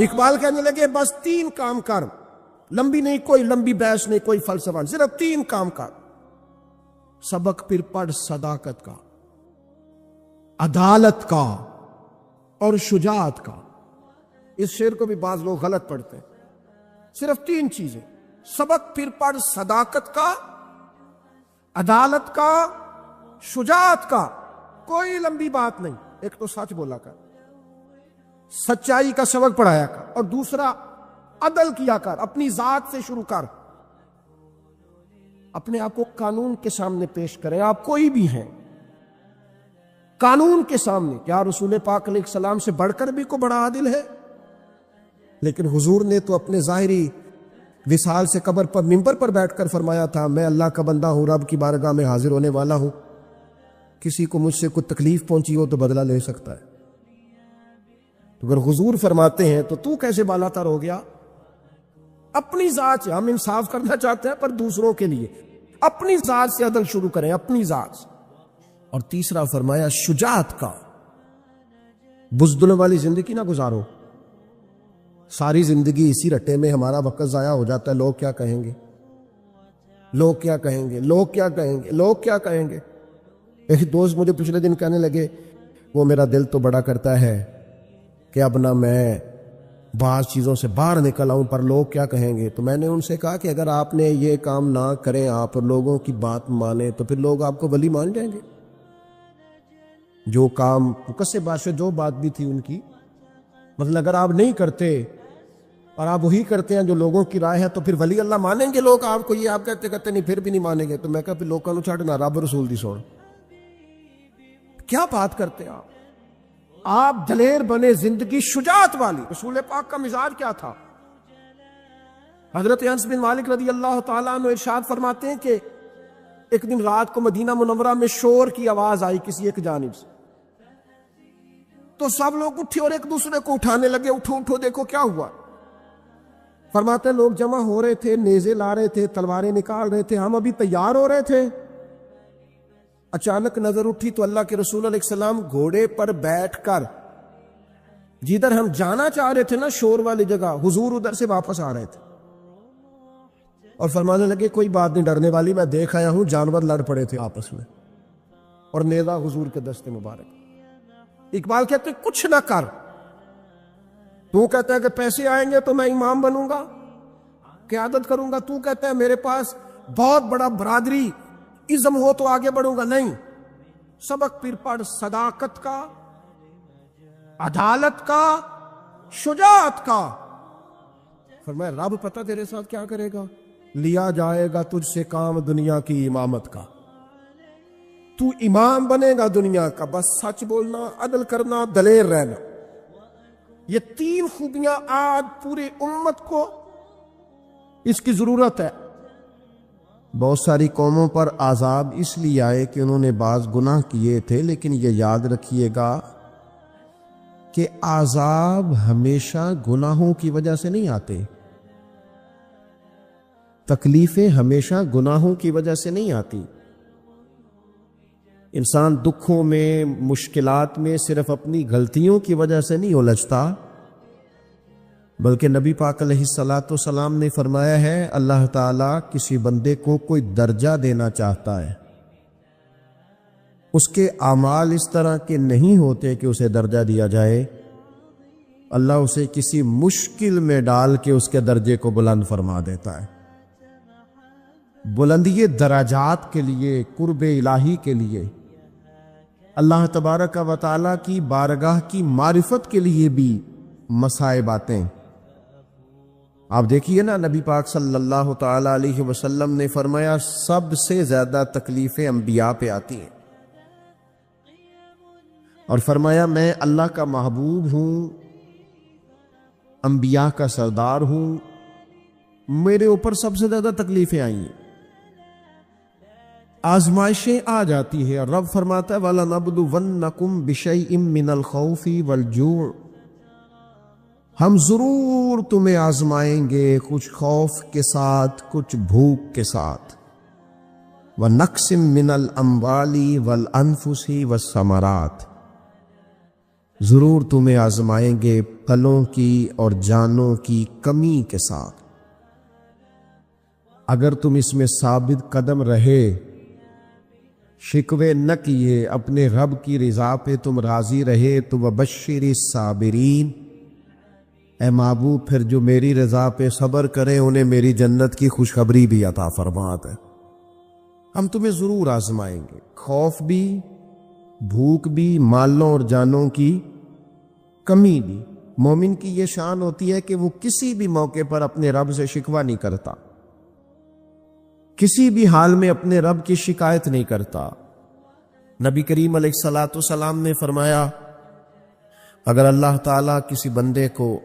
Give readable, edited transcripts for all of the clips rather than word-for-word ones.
اقبال کہنے لگے بس 3 کام کر، لمبی نہیں، کوئی لمبی بحث نہیں، کوئی فلسفہ، صرف 3 کام کر، سبق پھر پڑھ صداقت کا، عدالت کا اور شجاعت کا۔ اس شعر کو بھی بعض لوگ غلط پڑھتے ہیں۔ صرف 3 چیزیں، سبق پھر پڑھ صداقت کا، عدالت کا، شجاعت کا، کوئی لمبی بات نہیں۔ ایک تو سچ بولا کر، سچائی کا سبق پڑھایا کر، اور دوسرا عدل کیا کر، اپنی ذات سے شروع کر، اپنے آپ کو قانون کے سامنے پیش کریں۔ آپ کوئی بھی ہیں قانون کے سامنے، کیا رسول پاک علیہ السلام سے بڑھ کر بھی کوئی بڑا عادل ہے؟ لیکن حضور نے تو اپنے ظاہری وصال سے قبر پر منبر پر بیٹھ کر فرمایا تھا، میں اللہ کا بندہ ہوں، رب کی بارگاہ میں حاضر ہونے والا ہوں، کسی کو مجھ سے کوئی تکلیف پہنچی ہو تو بدلہ لے سکتا ہے۔ تو اگر حضور فرماتے ہیں تو کیسے بالا تر ہو گیا؟ اپنی ذات سے ہم انصاف کرنا چاہتے ہیں، پر دوسروں کے لیے اپنی ذات سے عدل شروع کریں، اپنی ذات سے۔ اور تیسرا فرمایا شجاعت کا، بزدلوں والی زندگی نہ گزارو۔ ساری زندگی اسی رٹے میں ہمارا وقت ضائع ہو جاتا ہے، لوگ کیا کہیں گے، لوگ کیا کہیں گے، لوگ کیا کہیں گے، لوگ کیا کہیں گے۔ ایک دوست مجھے پچھلے دن کہنے لگے، وہ میرا دل تو بڑا کرتا ہے کہ اب نہ میں بعض چیزوں سے باہر نکل آؤں، پر لوگ کیا کہیں گے۔ تو میں نے ان سے کہا کہ اگر آپ نے یہ کام نہ کریں، آپ لوگوں کی بات مانیں، تو پھر لوگ آپ کو ولی مان جائیں گے۔ جو کام کسے بادشاہ جو بات بھی تھی ان کی، مطلب اگر آپ نہیں کرتے اور آپ وہی کرتے ہیں جو لوگوں کی رائے ہے، تو پھر ولی اللہ مانیں گے لوگ آپ کو؟ یہ آپ کہتے نہیں، پھر بھی نہیں مانیں گے۔ تو میں کہا پھر لوگوں کو چھڑنا، رب رسول دی سوڑ، کیا بات کرتے آپ؟ آپ دلیر بنے، زندگی شجاعت والی۔ رسول پاک کا مزاج کیا تھا؟ حضرت انس بن مالک رضی اللہ تعالیٰ عنہ ارشاد فرماتے ہیں کہ ایک دن رات کو مدینہ منورہ میں شور کی آواز آئی کسی ایک جانب سے، تو سب لوگ اٹھے اور ایک دوسرے کو اٹھانے لگے، اٹھو اٹھو دیکھو کیا ہوا۔ فرماتے ہیں لوگ جمع ہو رہے تھے، نیزے لا رہے تھے، تلواریں نکال رہے تھے، ہم ابھی تیار ہو رہے تھے، اچانک نظر اٹھی تو اللہ کے رسول علیہ السلام گھوڑے پر بیٹھ کر جدھر ہم جانا چاہ رہے تھے نا، شور والی جگہ، حضور ادھر سے واپس آ رہے تھے، اور فرمانے لگے کوئی بات نہیں ڈرنے والی، میں دیکھ آیا ہوں جانور لڑ پڑے تھے آپس میں، اور نیزہ حضور کے دستے مبارک۔ اقبال کہتے ہیں کچھ نہ کر، تو کہتا ہے کہ پیسے آئیں گے تو میں امام بنوں گا، قیادت کروں گا، تو کہتا ہے میرے پاس بہت بڑا برادری ازم ہو تو آگے بڑھوں گا، نہیں، سبق پھر پڑھ صداقت کا، عدالت کا، شجاعت کا۔ فرمایا رب پتہ تیرے ساتھ کیا کرے گا، لیا جائے گا تجھ سے کام دنیا کی امامت کا، تو امام بنے گا دنیا کا، بس سچ بولنا، عدل کرنا، دلیر رہنا۔ یہ 3 خوبیاں آج پوری امت کو اس کی ضرورت ہے۔ بہت ساری قوموں پر عذاب اس لیے آئے کہ انہوں نے بعض گناہ کیے تھے، لیکن یہ یاد رکھیے گا کہ عذاب ہمیشہ گناہوں کی وجہ سے نہیں آتے، تکلیفیں ہمیشہ گناہوں کی وجہ سے نہیں آتی۔ انسان دکھوں میں، مشکلات میں صرف اپنی غلطیوں کی وجہ سے نہیں الجھتا، بلکہ نبی پاک علیہ السلام نے فرمایا ہے اللہ تعالیٰ کسی بندے کو کوئی درجہ دینا چاہتا ہے، اس کے اعمال اس طرح کے نہیں ہوتے کہ اسے درجہ دیا جائے، اللہ اسے کسی مشکل میں ڈال کے اس کے درجے کو بلند فرما دیتا ہے۔ بلندی درجات کے لیے، قرب الہی کے لیے، اللہ تبارک و تعالیٰ کی بارگاہ کی معرفت کے لیے بھی مصائب آتے ہیں۔ آپ دیکھیے نا، نبی پاک صلی اللہ تعالی علیہ وسلم نے فرمایا سب سے زیادہ تکلیفیں انبیاء پہ آتی ہیں، اور فرمایا میں اللہ کا محبوب ہوں، انبیاء کا سردار ہوں، میرے اوپر سب سے زیادہ تکلیفیں آئی ہیں، آزمائشیں آ جاتی ہیں، اور رب فرماتا ہے وَلَنَبْلُوَنَّكُمْ بِشَيْءٍ مِّنَ الْخَوْفِ وَالْجُوعِ، ہم ضرور تمہیں آزمائیں گے، کچھ خوف کے ساتھ، کچھ بھوک کے ساتھ، وَنَقْصٍ مِّنَ الْأَمْوَالِ وَالْأَنفُسِ وَالثَّمَرَاتِ، ضرور تمہیں آزمائیں گے پھلوں کی اور جانوں کی کمی کے ساتھ، اگر تم اس میں ثابت قدم رہے، شکوے نہ کیے، اپنے رب کی رضا پہ تم راضی رہے تو وبشر الصابرین، اے محبوب پھر جو میری رضا پہ صبر کرے انہیں میری جنت کی خوشخبری بھی عطا فرما دے۔ ہم تمہیں ضرور آزمائیں گے، خوف بھی، بھوک بھی، مالوں اور جانوں کی کمی بھی۔ مومن کی یہ شان ہوتی ہے کہ وہ کسی بھی موقع پر اپنے رب سے شکوہ نہیں کرتا، کسی بھی حال میں اپنے رب کی شکایت نہیں کرتا۔ نبی کریم علیہ الصلاۃ والسلام نے فرمایا، اگر اللہ تعالیٰ کسی بندے کو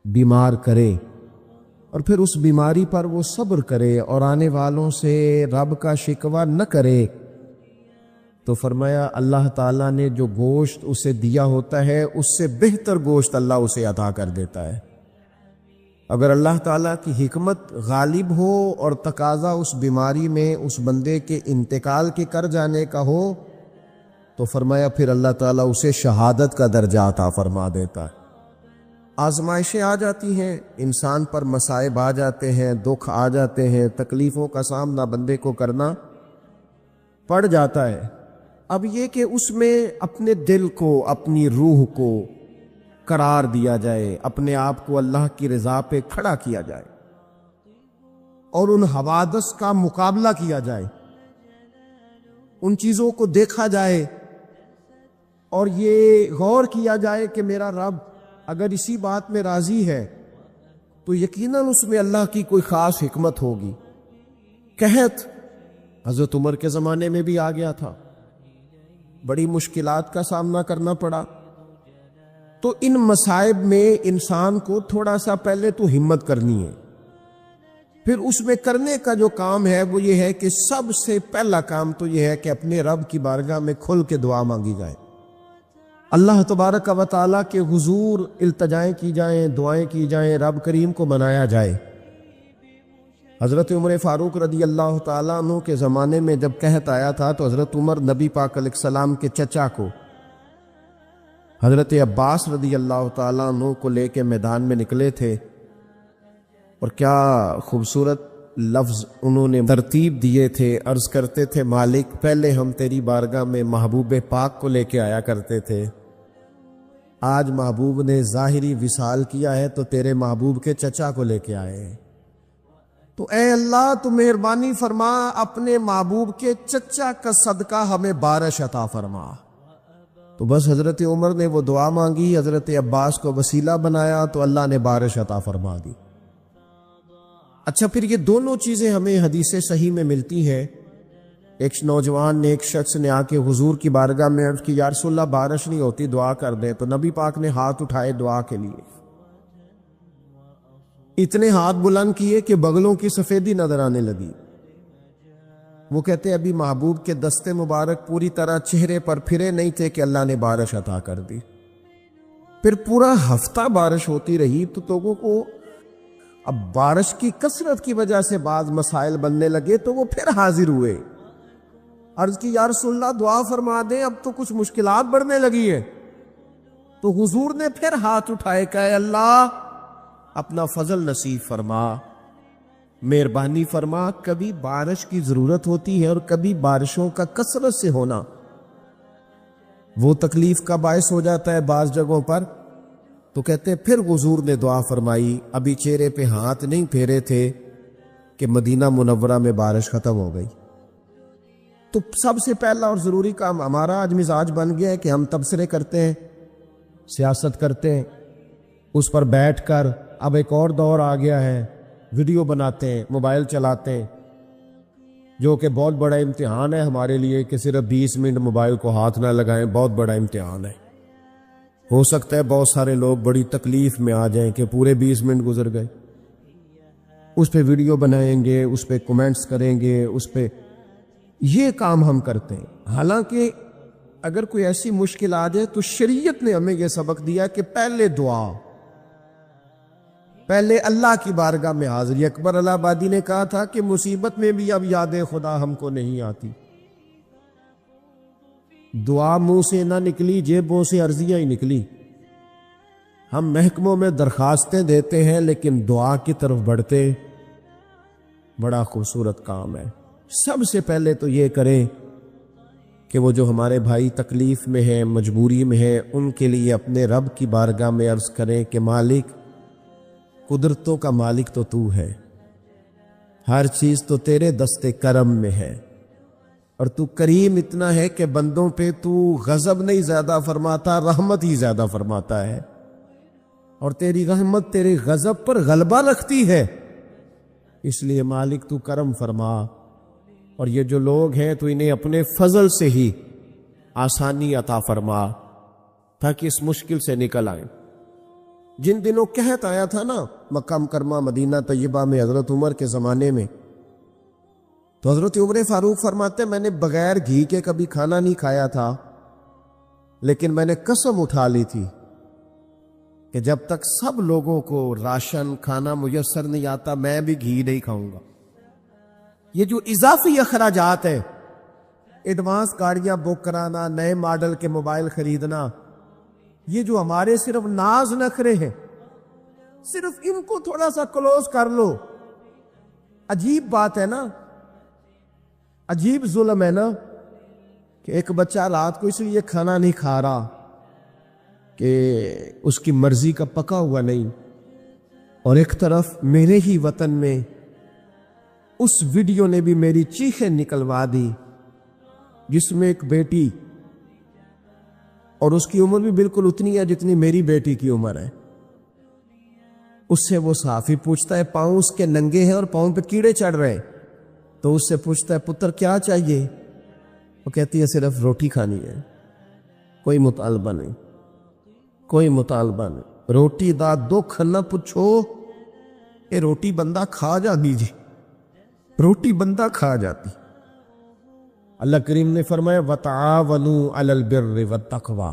بیمار کرے اور پھر اس بیماری پر وہ صبر کرے اور آنے والوں سے رب کا شکوہ نہ کرے، تو فرمایا اللہ تعالیٰ نے جو گوشت اسے دیا ہوتا ہے اس سے بہتر گوشت اللہ اسے عطا کر دیتا ہے۔ اگر اللہ تعالیٰ کی حکمت غالب ہو اور تقاضا اس بیماری میں اس بندے کے انتقال کے کر جانے کا ہو تو فرمایا پھر اللہ تعالیٰ اسے شہادت کا درجہ عطا فرما دیتا ہے۔ آزمائشیں آ جاتی ہیں، انسان پر مصائب آ جاتے ہیں، دکھ آ جاتے ہیں، تکلیفوں کا سامنا بندے کو کرنا پڑ جاتا ہے۔ اب یہ کہ اس میں اپنے دل کو، اپنی روح کو قرار دیا جائے، اپنے آپ کو اللہ کی رضا پہ کھڑا کیا جائے اور ان حوادث کا مقابلہ کیا جائے، ان چیزوں کو دیکھا جائے اور یہ غور کیا جائے کہ میرا رب اگر اسی بات میں راضی ہے تو یقیناً اس میں اللہ کی کوئی خاص حکمت ہوگی۔ قحط حضرت عمر کے زمانے میں بھی آ گیا تھا، بڑی مشکلات کا سامنا کرنا پڑا۔ تو ان مصائب میں انسان کو تھوڑا سا پہلے تو ہمت کرنی ہے، پھر اس میں کرنے کا جو کام ہے وہ یہ ہے کہ سب سے پہلا کام تو یہ ہے کہ اپنے رب کی بارگاہ میں کھل کے دعا مانگی جائے، اللہ تبارک و تعالیٰ کے حضور التجائیں کی جائیں، دعائیں کی جائیں، رب کریم کو منایا جائے۔ حضرت عمر فاروق رضی اللہ تعالیٰ عنہ کے زمانے میں جب قحط آیا تھا تو حضرت عمر نبی پاک علیہ السلام کے چچا کو حضرت عباس رضی اللہ تعالیٰ عنہ کو لے کے میدان میں نکلے تھے، اور کیا خوبصورت لفظ انہوں نے ترتیب دیے تھے، عرض کرتے تھے مالک پہلے ہم تیری بارگاہ میں محبوب پاک کو لے کے آیا کرتے تھے، آج محبوب نے ظاہری وصال کیا ہے تو تیرے محبوب کے چچا کو لے کے آئے ہیں، تو اے اللہ تو مہربانی فرما اپنے محبوب کے چچا کا صدقہ ہمیں بارش عطا فرما۔ تو بس حضرت عمر نے وہ دعا مانگی، حضرت عباس کو وسیلہ بنایا تو اللہ نے بارش عطا فرما دی۔ اچھا پھر یہ دونوں چیزیں ہمیں حدیث صحیح میں ملتی ہیں۔ ایک نوجوان نے، ایک شخص نے آ کے حضور کی بارگاہ میں عرض کی یا رسول اللہ بارش نہیں ہوتی، دعا کر دیں، تو نبی پاک نے ہاتھ اٹھائے دعا کے لیے، اتنے ہاتھ بلند کیے کہ بغلوں کی سفیدی نظر آنے لگی۔ وہ کہتے ابھی محبوب کے دستے مبارک پوری طرح چہرے پر پھرے نہیں تھے کہ اللہ نے بارش عطا کر دی۔ پھر پورا ہفتہ بارش ہوتی رہی تو لوگوں کو اب بارش کی کثرت کی وجہ سے بعض مسائل بننے لگے تو وہ پھر حاضر ہوئے، عرض کی یا رسول اللہ دعا فرما دیں، اب تو کچھ مشکلات بڑھنے لگی ہے۔ تو حضور نے پھر ہاتھ اٹھائے کہ اے اللہ اپنا فضل نصیب فرما، مہربانی فرما، کبھی بارش کی ضرورت ہوتی ہے اور کبھی بارشوں کا کثرت سے ہونا وہ تکلیف کا باعث ہو جاتا ہے بعض جگہوں پر۔ تو کہتے پھر حضور نے دعا فرمائی، ابھی چہرے پہ ہاتھ نہیں پھیرے تھے کہ مدینہ منورہ میں بارش ختم ہو گئی۔ تو سب سے پہلا اور ضروری کام ہمارا آج مزاج بن گیا ہے کہ ہم تبصرے کرتے ہیں، سیاست کرتے ہیں، اس پر بیٹھ کر اب ایک اور دور آ گیا ہے، ویڈیو بناتے ہیں، موبائل چلاتے ہیں، جو کہ بہت بڑا امتحان ہے ہمارے لیے کہ صرف 20 منٹ موبائل کو ہاتھ نہ لگائیں، بہت بڑا امتحان ہے۔ ہو سکتا ہے بہت سارے لوگ بڑی تکلیف میں آ جائیں کہ پورے 20 منٹ گزر گئے، اس پہ ویڈیو بنائیں گے، اس پہ کومنٹس کریں گے، اس پہ یہ کام ہم کرتے ہیں۔ حالانکہ اگر کوئی ایسی مشکل آ جائے تو شریعت نے ہمیں یہ سبق دیا کہ پہلے دعا، پہلے اللہ کی بارگاہ میں حاضری۔ اکبر الہ آبادی نے کہا تھا کہ مصیبت میں بھی اب یاد خدا ہم کو نہیں آتی، دعا منہ سے نہ نکلی، جیبوں سے عرضیاں ہی نکلی۔ ہم محکموں میں درخواستیں دیتے ہیں لیکن دعا کی طرف بڑھتے، بڑا خوبصورت کام ہے۔ سب سے پہلے تو یہ کریں کہ وہ جو ہمارے بھائی تکلیف میں ہیں، مجبوری میں ہیں، ان کے لیے اپنے رب کی بارگاہ میں عرض کریں کہ مالک، قدرتوں کا مالک تو تو ہے، ہر چیز تو تیرے دست کرم میں ہے، اور تو کریم اتنا ہے کہ بندوں پہ تو غضب نہیں زیادہ فرماتا، رحمت ہی زیادہ فرماتا ہے، اور تیری رحمت تیرے غضب پر غلبہ رکھتی ہے۔ اس لیے مالک تو کرم فرما، اور یہ جو لوگ ہیں تو انہیں اپنے فضل سے ہی آسانی عطا فرما تاکہ اس مشکل سے نکل آئیں۔ جن دنوں قحط آیا تھا نا مکہ مکرمہ مدینہ طیبہ میں حضرت عمر کے زمانے میں، تو حضرت عمر فاروق فرماتے میں نے بغیر گھی کے کبھی کھانا نہیں کھایا تھا، لیکن میں نے قسم اٹھا لی تھی کہ جب تک سب لوگوں کو راشن کھانا میسر نہیں آتا میں بھی گھی نہیں کھاؤں گا۔ یہ جو اضافی اخراجات ہیں، ایڈوانس گاڑیاں بک کرانا، نئے ماڈل کے موبائل خریدنا، یہ جو ہمارے صرف ناز نخرے ہیں، صرف ان کو تھوڑا سا کلوز کر لو۔ عجیب بات ہے نا، عجیب ظلم ہے نا کہ ایک بچہ رات کو اس لیے کھانا نہیں کھا رہا کہ اس کی مرضی کا پکا ہوا نہیں، اور ایک طرف میرے ہی وطن میں اس ویڈیو نے بھی میری چیخیں نکلوا دی جس میں ایک بیٹی، اور اس کی عمر بھی بالکل اتنی ہے جتنی میری بیٹی کی عمر ہے، اس سے وہ صحافی پوچھتا ہے پاؤں اس کے ننگے ہیں اور پاؤں پہ کیڑے چڑھ رہے ہیں، تو اس سے پوچھتا ہے پتر کیا چاہیے؟ وہ کہتی ہے صرف روٹی کھانی ہے، کوئی مطالبہ نہیں، کوئی مطالبہ نہیں، روٹی دا دکھ نہ پوچھو، یہ روٹی بندہ کھا جا دیجیے، روٹی بندہ کھا جاتی۔ اللہ کریم نے فرمایا وَتَعَاوَنُوا عَلَى الْبِرِّ وَالتَّقْوَى،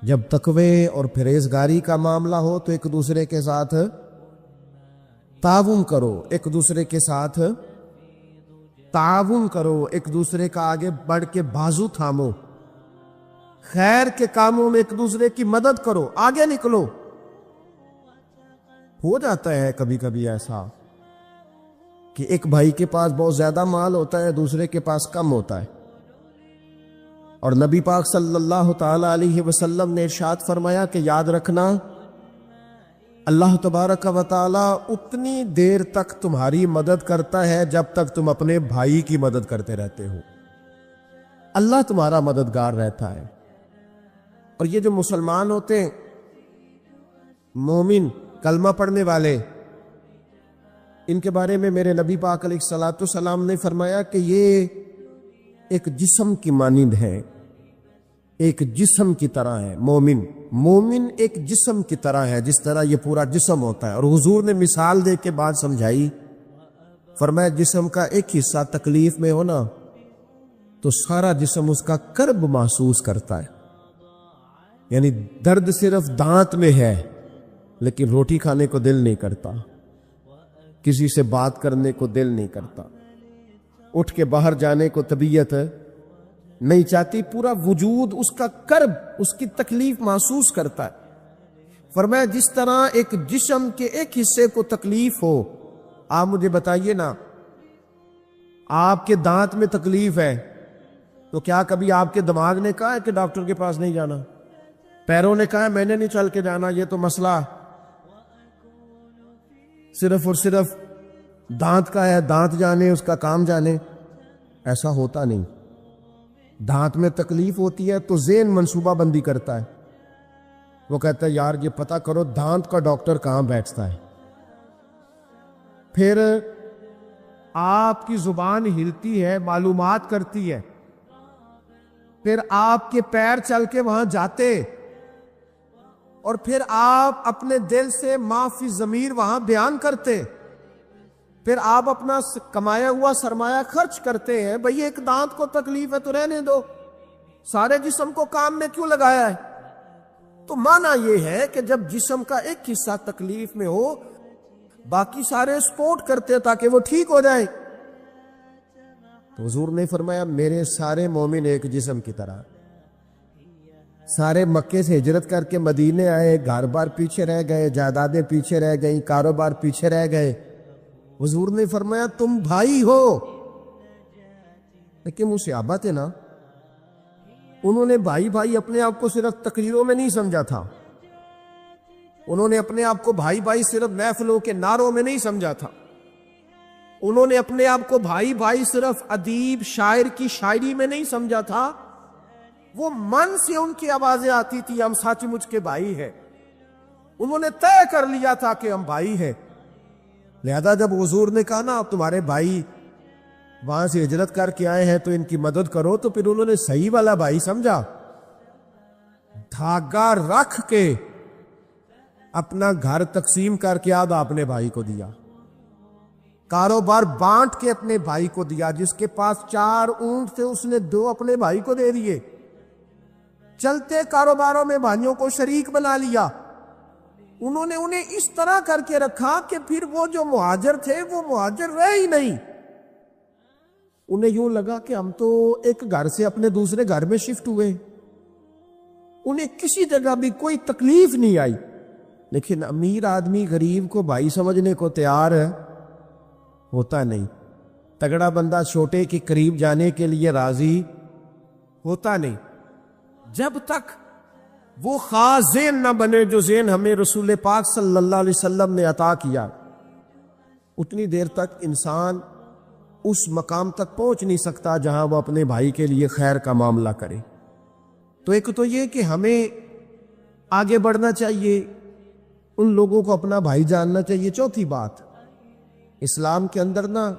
جب تقوی اور پرہیزگاری کا معاملہ ہو تو ایک دوسرے کے ساتھ تعاون کرو، ایک دوسرے کے ساتھ تعاون کرو، ایک دوسرے کا آگے بڑھ کے بازو تھامو، خیر کے کاموں میں ایک دوسرے کی مدد کرو، آگے نکلو۔ ہو جاتا ہے کبھی کبھی ایسا کہ ایک بھائی کے پاس بہت زیادہ مال ہوتا ہے، دوسرے کے پاس کم ہوتا ہے، اور نبی پاک صلی اللہ تعالی علیہ وسلم نے ارشاد فرمایا کہ یاد رکھنا اللہ تبارک و تعالی اتنی دیر تک تمہاری مدد کرتا ہے جب تک تم اپنے بھائی کی مدد کرتے رہتے ہو، اللہ تمہارا مددگار رہتا ہے۔ اور یہ جو مسلمان ہوتے ہیں، مومن، کلمہ پڑھنے والے، ان کے بارے میں میرے نبی پاک علیہ الصلوۃ والسلام نے فرمایا کہ یہ ایک جسم کی مانند ہے، ایک جسم کی طرح ہے۔ مومن ایک جسم کی طرح ہے، جس طرح یہ پورا جسم ہوتا ہے۔ اور حضور نے مثال دے کے بات سمجھائی، فرمایا جسم کا ایک حصہ تکلیف میں ہو نا تو سارا جسم اس کا کرب محسوس کرتا ہے، یعنی درد صرف دانت میں ہے لیکن روٹی کھانے کو دل نہیں کرتا، کسی سے بات کرنے کو دل نہیں کرتا، اٹھ کے باہر جانے کو طبیعت نہیں چاہتی، پورا وجود اس کا کرب، اس کی تکلیف محسوس کرتا ہے۔ فرمایا جس طرح ایک جسم کے ایک حصے کو تکلیف ہو، آپ مجھے بتائیے نا، آپ کے دانت میں تکلیف ہے تو کیا کبھی آپ کے دماغ نے کہا ہے کہ ڈاکٹر کے پاس نہیں جانا؟ پیروں نے کہا ہے میں نے نہیں چل کے جانا، یہ تو مسئلہ صرف اور صرف دانت کا ہے، دانت جانے، اس کا کام جانے؟ ایسا ہوتا نہیں۔ دانت میں تکلیف ہوتی ہے تو ذہن منصوبہ بندی کرتا ہے، وہ کہتا ہے یار یہ پتہ کرو دانت کا ڈاکٹر کہاں بیٹھتا ہے۔ پھر آپ کی زبان ہلتی ہے، معلومات کرتی ہے، پھر آپ کے پیر چل کے وہاں جاتے، اور پھر آپ اپنے دل سے ما فی ضمیر وہاں بیان کرتے، پھر آپ اپنا کمایا ہوا سرمایہ خرچ کرتے ہیں۔ بھئی ایک دانت کو تکلیف ہے تو رہنے دو، سارے جسم کو کام میں کیوں لگایا ہے؟ تو معنی یہ ہے کہ جب جسم کا ایک حصہ تکلیف میں ہو، باقی سارے سپورٹ کرتے تاکہ وہ ٹھیک ہو جائے۔ تو حضور نے فرمایا میرے سارے مومن ایک جسم کی طرح، سارے مکے سے ہجرت کر کے مدینے آئے، گھر بار پیچھے رہ گئے، جائیدادیں پیچھے رہ گئیں، کاروبار پیچھے رہ گئے، حضور نے فرمایا تم بھائی ہو۔ لیکن وہ صحابہ تھے نا، انہوں نے بھائی بھائی اپنے آپ کو صرف تقریروں میں نہیں سمجھا تھا، انہوں نے اپنے آپ کو بھائی بھائی صرف محفلوں کے نعروں میں نہیں سمجھا تھا، انہوں نے اپنے آپ کو بھائی بھائی صرف ادیب شاعر کی شاعری میں نہیں سمجھا تھا، وہ من سے ان کی آوازیں آتی تھی ہم سچ مچ کے بھائی ہیں، انہوں نے طے کر لیا تھا کہ ہم بھائی ہیں۔ لہذا جب حضور نے کہا نا اب تمہارے بھائی وہاں سے ہجرت کر کے آئے ہیں تو ان کی مدد کرو، تو پھر انہوں نے صحیح والا بھائی سمجھا، دھاگا رکھ کے اپنا گھر تقسیم کر کے آدھا اپنے بھائی کو دیا، کاروبار بانٹ کے اپنے بھائی کو دیا، جس کے پاس 4 اونٹ تھے اس نے 2 اپنے بھائی کو دے دیے، چلتے کاروباروں میں بھائیوں کو شریک بنا لیا، انہوں نے انہیں اس طرح کر کے رکھا کہ پھر وہ جو مہاجر تھے وہ مہاجر رہے ہی نہیں، انہیں یوں لگا کہ ہم تو ایک گھر سے اپنے دوسرے گھر میں شفٹ ہوئے، انہیں کسی جگہ بھی کوئی تکلیف نہیں آئی۔ لیکن امیر آدمی غریب کو بھائی سمجھنے کو تیار ہوتا نہیں، تگڑا بندہ چھوٹے کے قریب جانے کے لیے راضی ہوتا نہیں، جب تک وہ خاص ذہن نہ بنے جو ذہن ہمیں رسول پاک صلی اللہ علیہ وسلم نے عطا کیا، اتنی دیر تک انسان اس مقام تک پہنچ نہیں سکتا جہاں وہ اپنے بھائی کے لیے خیر کا معاملہ کرے۔ تو ایک تو یہ کہ ہمیں آگے بڑھنا چاہیے، ان لوگوں کو اپنا بھائی جاننا چاہیے۔ چوتھی بات، اسلام کے اندر نا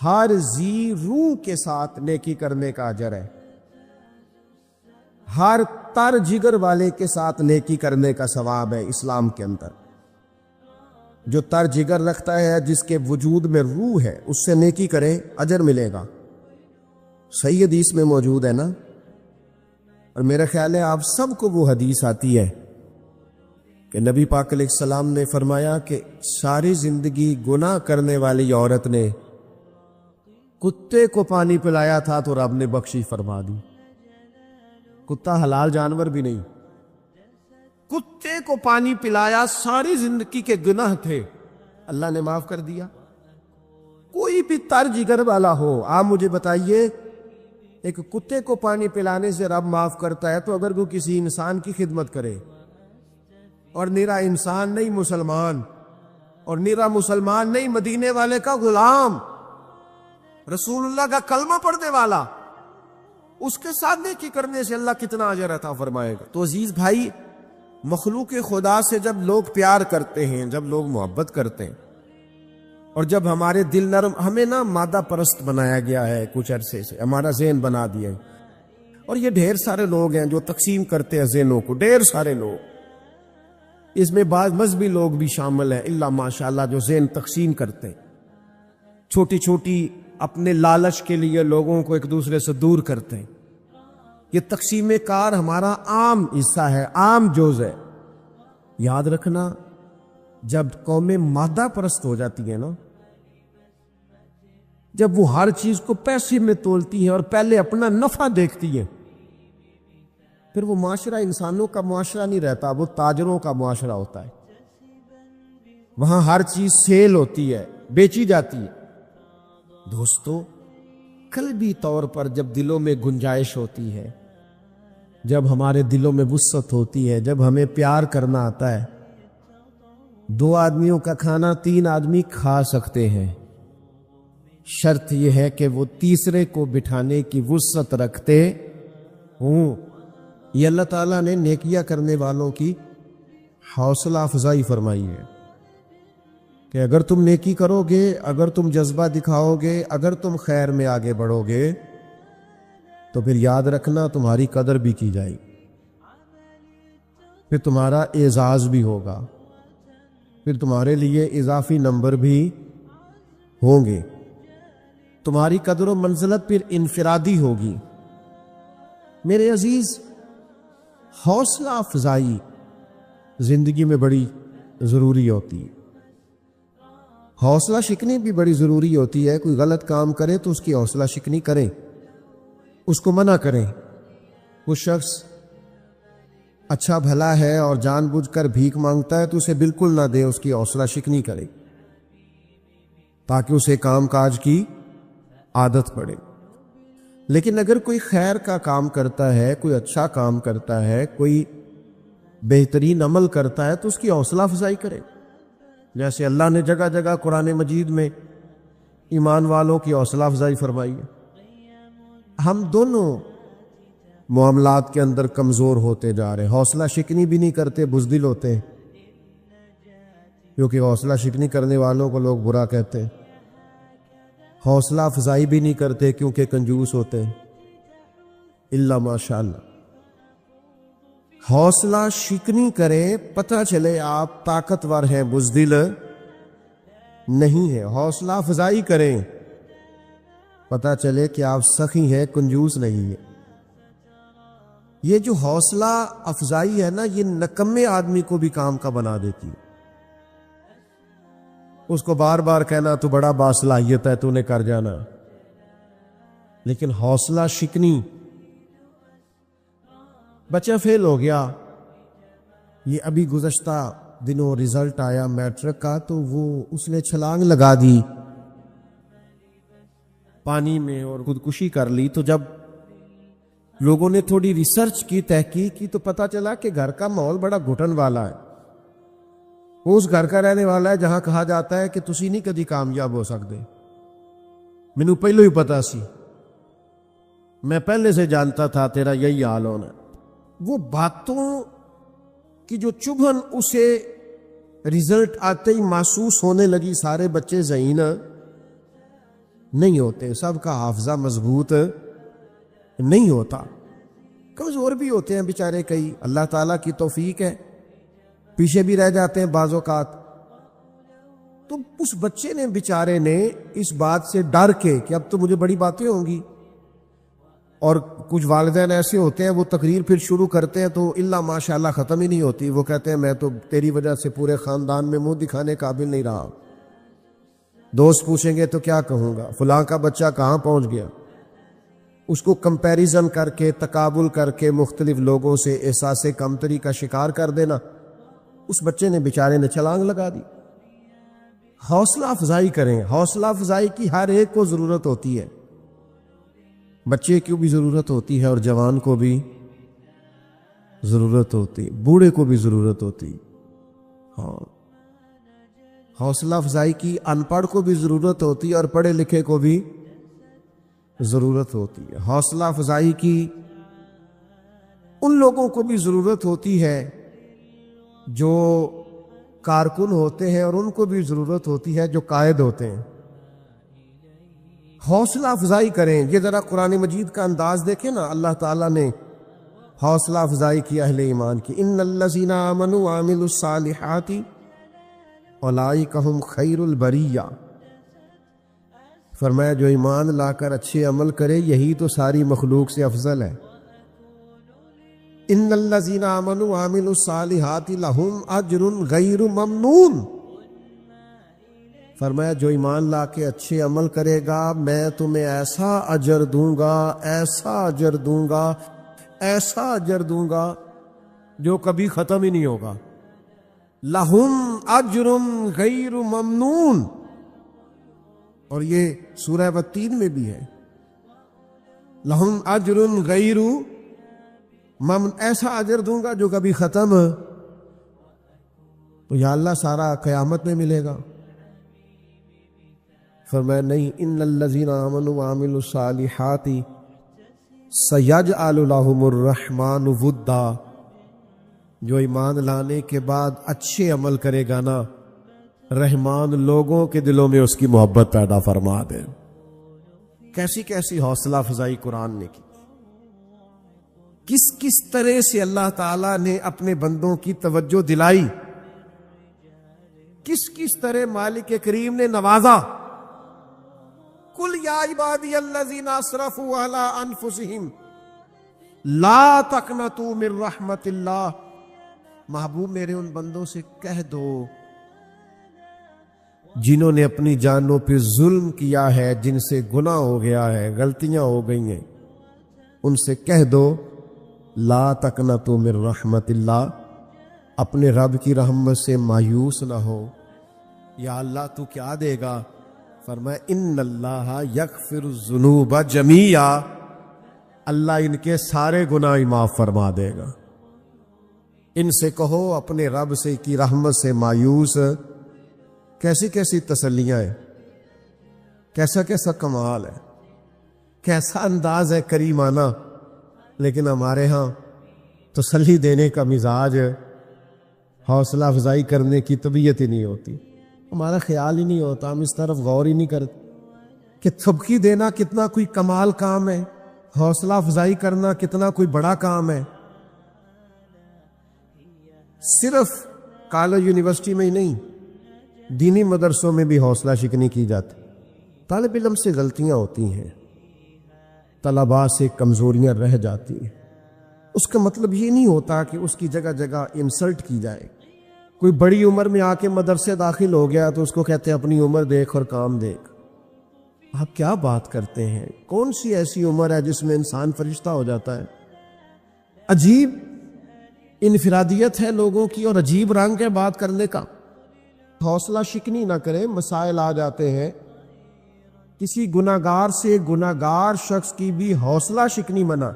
ہر ذی روح کے ساتھ نیکی کرنے کا اجر ہے، ہر تر جگر والے کے ساتھ نیکی کرنے کا ثواب ہے اسلام کے اندر۔ جو تر جگر رکھتا ہے، جس کے وجود میں روح ہے، اس سے نیکی کرے اجر ملے گا، صحیح حدیث میں موجود ہے نا۔ اور میرا خیال ہے آپ سب کو وہ حدیث آتی ہے کہ نبی پاک علیہ السلام نے فرمایا کہ ساری زندگی گناہ کرنے والی عورت نے کتے کو پانی پلایا تھا تو رب نے بخشش فرما دی۔ کتا حلال جانور بھی نہیں، کتے کو پانی پلایا، ساری زندگی کے گناہ تھے، اللہ نے معاف کر دیا۔ کوئی بھی تر جگر والا ہو، آپ مجھے بتائیے ایک کتے کو پانی پلانے سے رب معاف کرتا ہے، تو اگر وہ کسی انسان کی خدمت کرے، اور نیرا انسان نہیں مسلمان، اور نیرا مسلمان نہیں مدینے والے کا غلام، رسول اللہ کا کلمہ پڑھنے والا، اس کے ساتھ نیکی کرنے سے اللہ کتنا اجر عطا فرمائے گا۔ تو عزیز بھائی، مخلوق خدا سے جب لوگ پیار کرتے ہیں، جب لوگ محبت کرتے ہیں، اور جب ہمارے دل نرم، ہمیں نا مادہ پرست بنایا گیا ہے کچھ عرصے سے، ہمارا ذہن بنا دیا ہے، اور یہ ڈھیر سارے لوگ ہیں جو تقسیم کرتے ہیں ذہنوں کو، ڈھیر سارے لوگ، اس میں بعض مذہبی لوگ بھی شامل ہیں الا ماشاءاللہ، جو ذہن تقسیم کرتے ہیں، چھوٹی چھوٹی اپنے لالچ کے لیے لوگوں کو ایک دوسرے سے دور کرتے ہیں۔ یہ تقسیم کار ہمارا عام حصہ ہے، عام جز ہے۔ یاد رکھنا، جب قومیں مادہ پرست ہو جاتی ہیں نا، جب وہ ہر چیز کو پیسے میں تولتی ہیں اور پہلے اپنا نفع دیکھتی ہیں، پھر وہ معاشرہ انسانوں کا معاشرہ نہیں رہتا، وہ تاجروں کا معاشرہ ہوتا ہے۔ وہاں ہر چیز سیل ہوتی ہے، بیچی جاتی ہے۔ دوستو، قلبی طور پر جب دلوں میں گنجائش ہوتی ہے، جب ہمارے دلوں میں وسعت ہوتی ہے، جب ہمیں پیار کرنا آتا ہے، 2 آدمیوں کا کھانا 3 آدمی کھا سکتے ہیں، شرط یہ ہے کہ وہ تیسرے کو بٹھانے کی وسعت رکھتے ہوں۔ یہ اللہ تعالیٰ نے نیکیاں کرنے والوں کی حوصلہ افزائی فرمائی ہے کہ اگر تم نیکی کرو گے، اگر تم جذبہ دکھاؤ گے، اگر تم خیر میں آگے بڑھو گے، تو پھر یاد رکھنا تمہاری قدر بھی کی جائے گی، پھر تمہارا اعزاز بھی ہوگا، پھر تمہارے لیے اضافی نمبر بھی ہوں گے، تمہاری قدر و منزلت پھر انفرادی ہوگی۔ میرے عزیز، حوصلہ افزائی زندگی میں بڑی ضروری ہوتی ہے۔ حوصلہ شکنی بھی بڑی ضروری ہوتی ہے. کوئی غلط کام کرے تو اس کی حوصلہ شکنی کریں، اس کو منع کریں. وہ شخص اچھا بھلا ہے اور جان بوجھ کر بھیک مانگتا ہے تو اسے بالکل نہ دے، اس کی حوصلہ شکنی کرے تاکہ اسے کام کاج کی عادت پڑے. لیکن اگر کوئی خیر کا کام کرتا ہے، کوئی اچھا کام کرتا ہے، کوئی بہترین عمل کرتا ہے تو اس کی حوصلہ افزائی کرے. جیسے اللہ نے جگہ جگہ قرآن مجید میں ایمان والوں کی حوصلہ افزائی فرمائی ہے. ہم دونوں معاملات کے اندر کمزور ہوتے جا رہے ہیں. حوصلہ شکنی بھی نہیں کرتے، بزدل ہوتے ہیں، کیونکہ حوصلہ شکنی کرنے والوں کو لوگ برا کہتے ہیں. حوصلہ افزائی بھی نہیں کرتے کیونکہ کنجوس ہوتے ہیں، الا ماشاء اللہ. حوصلہ شکنی کریں، پتہ چلے آپ طاقتور ہیں، بزدل نہیں ہیں. حوصلہ افزائی کریں، پتہ چلے کہ آپ سخی ہیں، کنجوس نہیں ہیں. یہ جو حوصلہ افزائی ہے نا، یہ نکمے آدمی کو بھی کام کا بنا دیتی ہے. اس کو بار بار کہنا تو بڑا باصلاحیت ہے، تو نے کر جانا. لیکن حوصلہ شکنی، بچہ فیل ہو گیا، یہ ابھی گزشتہ دنوں رزلٹ آیا میٹرک کا، تو وہ اس نے چھلانگ لگا دی پانی میں اور خودکشی کر لی. تو جب لوگوں نے تھوڑی ریسرچ کی، تحقیق کی، تو پتہ چلا کہ گھر کا ماحول بڑا گھٹن والا ہے. وہ اس گھر کا رہنے والا ہے جہاں کہا جاتا ہے کہ تسی نہیں کدی کامیاب ہو سکتے. مینوں پہلو ہی پتا سی، میں پہلے سے جانتا تھا تیرا یہی حال ہونا. وہ باتوں کی جو چبھن اسے رزلٹ آتے ہی محسوس ہونے لگی. سارے بچے ذہین نہیں ہوتے، سب کا حافظہ مضبوط نہیں ہوتا، کمزور بھی ہوتے ہیں بیچارے کئی. اللہ تعالیٰ کی توفیق ہے، پیچھے بھی رہ جاتے ہیں بعض اوقات. تو اس بچے نے بیچارے نے اس بات سے ڈر کے کہ اب تو مجھے بڑی باتیں ہوں گی، اور کچھ والدین ایسے ہوتے ہیں وہ تقریر پھر شروع کرتے ہیں تو الا ماشاءاللہ ختم ہی نہیں ہوتی. وہ کہتے ہیں میں تو تیری وجہ سے پورے خاندان میں منہ دکھانے قابل نہیں رہا. دوست پوچھیں گے تو کیا کہوں گا، فلاں کا بچہ کہاں پہنچ گیا. اس کو کمپیریزن کر کے، تقابل کر کے مختلف لوگوں سے احساس کمتری کا شکار کر دینا. اس بچے نے بیچارے نے چھلانگ لگا دی. حوصلہ افزائی کریں. حوصلہ افزائی کی ہر ایک کو ضرورت ہوتی ہے، بچے کی بھی ضرورت ہوتی ہے اور جوان کو بھی ضرورت ہوتی، بوڑھے کو بھی ضرورت ہوتی. ہاں، حوصلہ افزائی کی ان پڑھ کو بھی ضرورت ہوتی اور پڑھے لکھے کو بھی ضرورت ہوتی ہے. حوصلہ افزائی کی ان لوگوں کو بھی ضرورت ہوتی ہے جو کارکن ہوتے ہیں، اور ان کو بھی ضرورت ہوتی ہے جو قائد ہوتے ہیں. حوصلہ افزائی کریں. یہ ذرا قرآن مجید کا انداز دیکھیں نا، اللہ تعالیٰ نے حوصلہ افزائی کی اہل ایمان کی. ان الذین آمنوا وعملوا الصالحات اولئک ھم خیر البریہ. فرمایا جو ایمان لا کر اچھے عمل کرے یہی تو ساری مخلوق سے افضل ہے. ان الذین آمنوا وعملوا الصالحات لہم اجر غیر ممنون. فرمایا جو ایمان لا کے اچھے عمل کرے گا میں تمہیں ایسا اجر دوں گا، ایسا اجر دوں گا، ایسا اجر دوں گا جو کبھی ختم ہی نہیں ہوگا. لہم اجر غیر ممنون. اور یہ سورہ والتین میں بھی ہے، لہم اجر غیر ممنون، ایسا اجر دوں گا جو کبھی ختم. تو یا اللہ سارا قیامت میں ملے گا. فرمایا نہیں، ان الذین آمنوا وعملوا الصالحات سیجعل لهم الرحمن ودا. جو ایمان لانے کے بعد اچھے عمل کرے گا نا، رحمان لوگوں کے دلوں میں اس کی محبت پیدا فرما دے. کیسی کیسی حوصلہ افزائی قرآن نے کی، کس کس طرح سے اللہ تعالیٰ نے اپنے بندوں کی توجہ دلائی، کس کس طرح مالک کریم نے نوازا. قل یا عبادی الذین اسرفوا علی انفسہم لا تقنطوا من رحمت اللہ. محبوب میرے ان بندوں سے کہہ دو جنہوں نے اپنی جانوں پہ ظلم کیا ہے، جن سے گناہ ہو گیا ہے، غلطیاں ہو گئی ہیں، ان سے کہہ دو لا تقنطوا من رحمت اللہ، اپنے رب کی رحمت سے مایوس نہ ہو۔ یا اللہ تو کیا دے گا؟ فرمایا ان اللہ یغفر الذنوب جمیعا، اللہ ان کے سارے گناہ معاف فرما دے گا۔ ان سے کہو اپنے رب سے کی رحمت سے مایوس۔ کیسی کیسی تسلیاں ہیں، کیسا کیسا کمال ہے، کیسا انداز ہے کریمانہ، لیکن ہمارے ہاں تسلی دینے کا مزاج، حوصلہ افزائی کرنے کی طبیعت ہی نہیں ہوتی، ہمارا خیال ہی نہیں ہوتا، ہم اس طرف غور ہی نہیں کرتے کہ تھپکی دینا کتنا کوئی کمال کام ہے، حوصلہ افزائی کرنا کتنا کوئی بڑا کام ہے۔ صرف کالج یونیورسٹی میں ہی نہیں، دینی مدرسوں میں بھی حوصلہ شکنی کی جاتی، طالب علم سے غلطیاں ہوتی ہیں، طلباء سے کمزوریاں رہ جاتی ہیں، اس کا مطلب یہ نہیں ہوتا کہ اس کی جگہ جگہ انسلٹ کی جائے۔ کوئی بڑی عمر میں آ کے مدرسے داخل ہو گیا تو اس کو کہتے ہیں اپنی عمر دیکھ اور کام دیکھ۔ آپ کیا بات کرتے ہیں؟ کون سی ایسی عمر ہے جس میں انسان فرشتہ ہو جاتا ہے؟ عجیب انفرادیت ہے لوگوں کی، اور عجیب رنگ ہے بات کرنے کا۔ حوصلہ شکنی نہ کریں، مسائل آ جاتے ہیں، کسی گناہگار سے گناہگار شخص کی بھی حوصلہ شکنی منع۔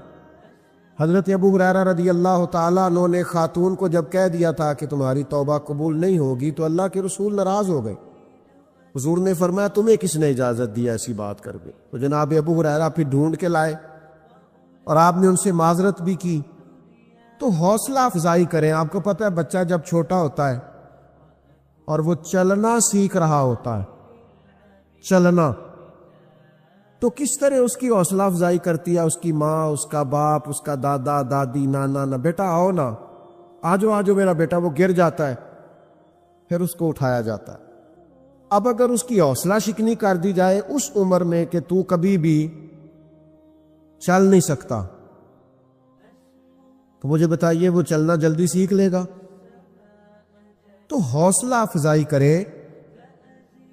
حضرت ابو ہریرہ رضی اللہ تعالیٰ عنہ نے خاتون کو جب کہہ دیا تھا کہ تمہاری توبہ قبول نہیں ہوگی تو اللہ کے رسول ناراض ہو گئے۔ حضور نے فرمایا تمہیں کس نے اجازت دی ایسی بات کر کے؟ تو جناب ابو ہریرہ پھر ڈھونڈ کے لائے اور آپ نے ان سے معذرت بھی کی۔ تو حوصلہ افزائی کریں۔ آپ کو پتہ ہے بچہ جب چھوٹا ہوتا ہے اور وہ چلنا سیکھ رہا ہوتا ہے، چلنا، تو کس طرح اس کی حوصلہ افزائی کرتی ہے اس کی ماں، اس کا باپ، اس کا دادا دادی، نانا نا، بیٹا آؤ نا، آجو آجو میرا بیٹا، وہ گر جاتا ہے پھر اس کو اٹھایا جاتا ہے۔ اب اگر اس کی حوصلہ شکنی کر دی جائے اس عمر میں کہ تو کبھی بھی چل نہیں سکتا، تو مجھے بتائیے وہ چلنا جلدی سیکھ لے گا؟ تو حوصلہ افزائی کرے،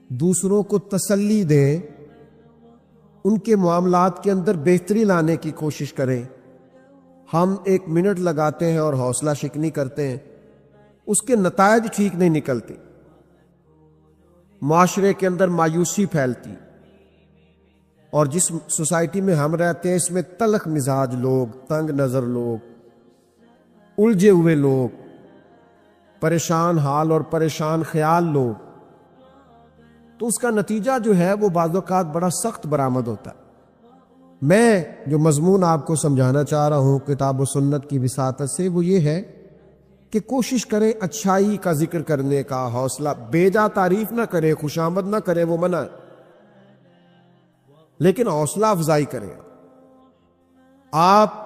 دوسروں کو تسلی دیں، ان کے معاملات کے اندر بہتری لانے کی کوشش کریں۔ ہم 1 منٹ لگاتے ہیں اور حوصلہ شکنی کرتے ہیں، اس کے نتائج ٹھیک نہیں نکلتے، معاشرے کے اندر مایوسی پھیلتی، اور جس سوسائٹی میں ہم رہتے ہیں اس میں تلخ مزاج لوگ، تنگ نظر لوگ، الجھے ہوئے لوگ، پریشان حال اور پریشان خیال لوگ، تو اس کا نتیجہ جو ہے وہ بعض اوقات بڑا سخت برآمد ہوتا ہے۔ میں جو مضمون آپ کو سمجھانا چاہ رہا ہوں کتاب و سنت کی وساطت سے، وہ یہ ہے کہ کوشش کریں اچھائی کا ذکر کرنے کا، حوصلہ، بیجا تعریف نہ کریں، خوشامد نہ کریں، وہ منع ہے، لیکن حوصلہ افزائی کریں۔ آپ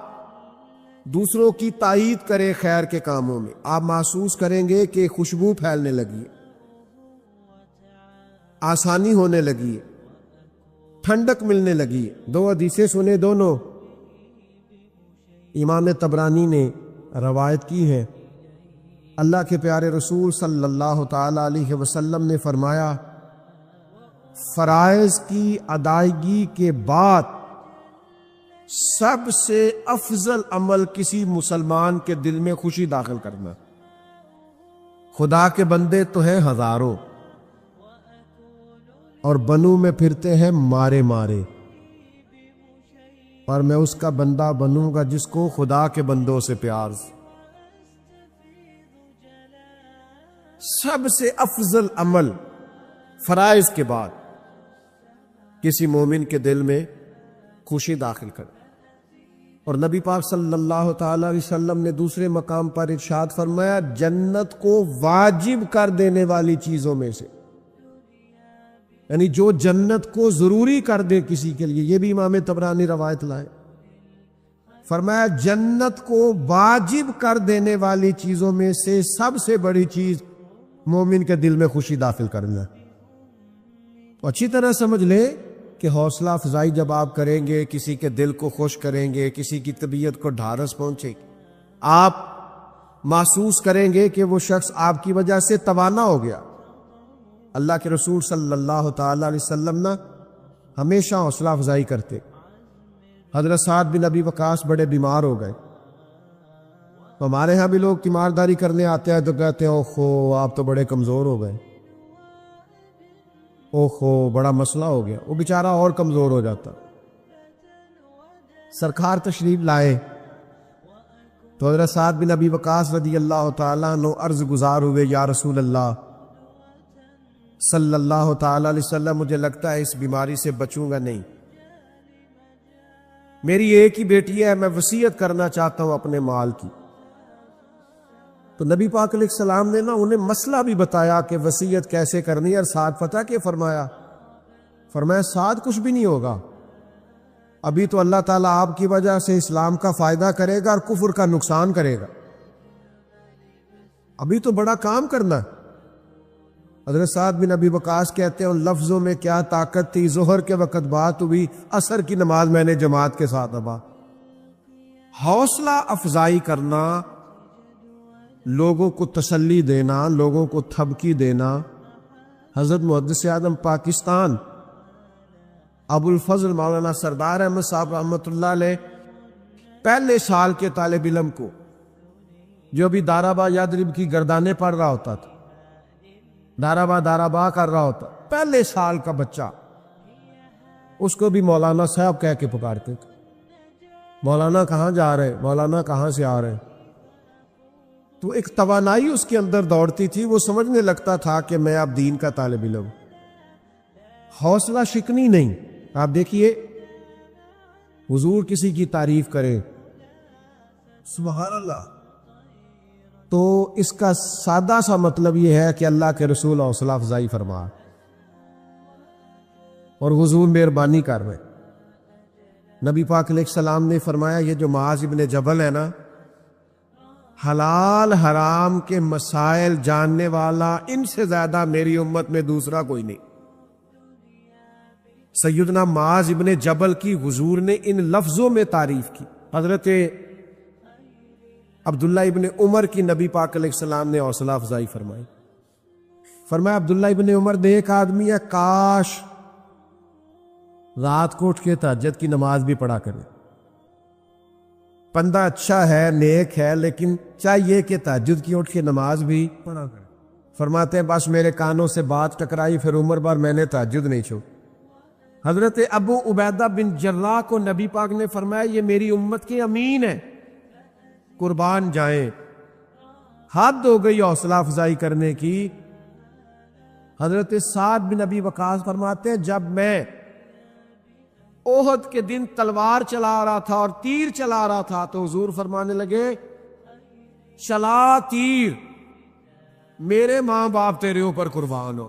دوسروں کی تائید کریں خیر کے کاموں میں، آپ محسوس کریں گے کہ خوشبو پھیلنے لگی ہے، آسانی ہونے لگی ہے، ٹھنڈک ملنے لگی ہے۔ 2 حدیثیں سنے دونوں، امام طبرانی نے روایت کی ہے۔ اللہ کے پیارے رسول صلی اللہ تعالی علیہ وسلم نے فرمایا، فرائض کی ادائیگی کے بعد سب سے افضل عمل کسی مسلمان کے دل میں خوشی داخل کرنا۔ خدا کے بندے تو ہیں ہزاروں اور بنوں میں پھرتے ہیں مارے مارے، پر میں اس کا بندہ بنوں گا جس کو خدا کے بندوں سے پیار۔ سب سے افضل عمل فرائض کے بعد کسی مومن کے دل میں خوشی داخل کر۔ اور نبی پاک صلی اللہ تعالی علیہ وسلم نے دوسرے مقام پر ارشاد فرمایا، جنت کو واجب کر دینے والی چیزوں میں سے، یعنی جو جنت کو ضروری کر دے کسی کے لیے، یہ بھی امام طبرانی روایت لائے، فرمایا جنت کو واجب کر دینے والی چیزوں میں سے سب سے بڑی چیز مومن کے دل میں خوشی داخل کرنا۔ اچھی طرح سمجھ لیں کہ حوصلہ افزائی جب آپ کریں گے، کسی کے دل کو خوش کریں گے، کسی کی طبیعت کو ڈھارس پہنچے گی، آپ محسوس کریں گے کہ وہ شخص آپ کی وجہ سے توانا ہو گیا، اللہ کے رسول صلی اللہ تعالی علیہ وسلم نا ہمیشہ حوصلہ افزائی کرتے. حضرت سعد بن ابی وقاص بڑے بیمار ہو گئے. تو ہمارے ہاں بھی لوگ تیمارداری کرنے آتے ہیں تو کہتے ہیں اوہو آپ تو بڑے کمزور ہو گئے، اوہو بڑا مسئلہ ہو گیا. وہ بیچارہ اور کمزور ہو جاتا. سرکار تشریف لائے تو حضرت سعد بن ابی وقاص رضی اللہ تعالیٰ عنہ عرض گزار ہوئے، یا رسول اللہ صلی اللہ تعالی علیہ وسلم، مجھے لگتا ہے اس بیماری سے بچوں گا نہیں. میری ایک ہی بیٹی ہے، میں وصیت کرنا چاہتا ہوں اپنے مال کی. تو نبی پاک علیہ السلام نے نا انہیں مسئلہ بھی بتایا کہ وصیت کیسے کرنی ہے. اور سعد پتہ کہ فرمایا سعد کچھ بھی نہیں ہوگا، ابھی تو اللہ تعالیٰ آپ کی وجہ سے اسلام کا فائدہ کرے گا اور کفر کا نقصان کرے گا، ابھی تو بڑا کام کرنا ہے. حضرت سعد بن ابی وقاص کہتے ہیں ان لفظوں میں کیا طاقت تھی. ظہر کے وقت بات ہوئی، عصر کی نماز میں نے جماعت کے ساتھ ادا. حوصلہ افزائی کرنا، لوگوں کو تسلی دینا، لوگوں کو تھبکی دینا. حضرت محدث اعظم پاکستان ابو الفضل مولانا سردار احمد صاحب رحمۃ اللہ علیہ پہلے سال کے طالب علم کو جو بھی دارابا یادرب کی گردانے پڑھ رہا ہوتا تھا، دارابا کر رہا ہوتا، پہلے سال کا بچہ، اس کو بھی مولانا صاحب کہہ کے پکارتے تھے. مولانا کہاں جا رہے، مولانا کہاں سے آ رہے. تو ایک توانائی اس کے اندر دوڑتی تھی، وہ سمجھنے لگتا تھا کہ میں اب دین کا طالب علم. حوصلہ شکنی نہیں. آپ دیکھیے حضور کسی کی تعریف کرے سبحان اللہ، تو اس کا سادہ سا مطلب یہ ہے کہ اللہ کے رسول حوصلہ افزائی فرما اور حضور مہربانی کر رہے. نبی پاک علیہ السلام نے فرمایا یہ جو معاذ ابن جبل ہے نا، حلال حرام کے مسائل جاننے والا ان سے زیادہ میری امت میں دوسرا کوئی نہیں. سیدنا معاذ ابن جبل کی حضور نے ان لفظوں میں تعریف کی. حضرت عبداللہ ابن عمر کی نبی پاک علیہ السلام نے حوصلہ افزائی فرمائی. فرمایا عبداللہ ابن عمر نیک آدمی ہے، کاش رات کو اٹھ کے تہجد کی نماز بھی پڑھا کرے. بندہ اچھا ہے، نیک ہے، لیکن چاہیے کہ تہجد کی اٹھ کے نماز بھی پڑھا کرے. فرماتے ہیں بس میرے کانوں سے بات ٹکرائی، پھر عمر بار میں نے تہجد نہیں چھوڑی. حضرت ابو عبیدہ بن جراح کو نبی پاک نے فرمایا یہ میری امت کے امین ہے، قربان جائیں. حد ہو گئی حوصلہ افزائی کرنے کی. حضرت سعد بن ابی وقاص فرماتے ہیں جب میں احد کے دن تلوار چلا رہا تھا اور تیر چلا رہا تھا تو حضور فرمانے لگے چلا تیر، میرے ماں باپ تیرے اوپر قربان ہو.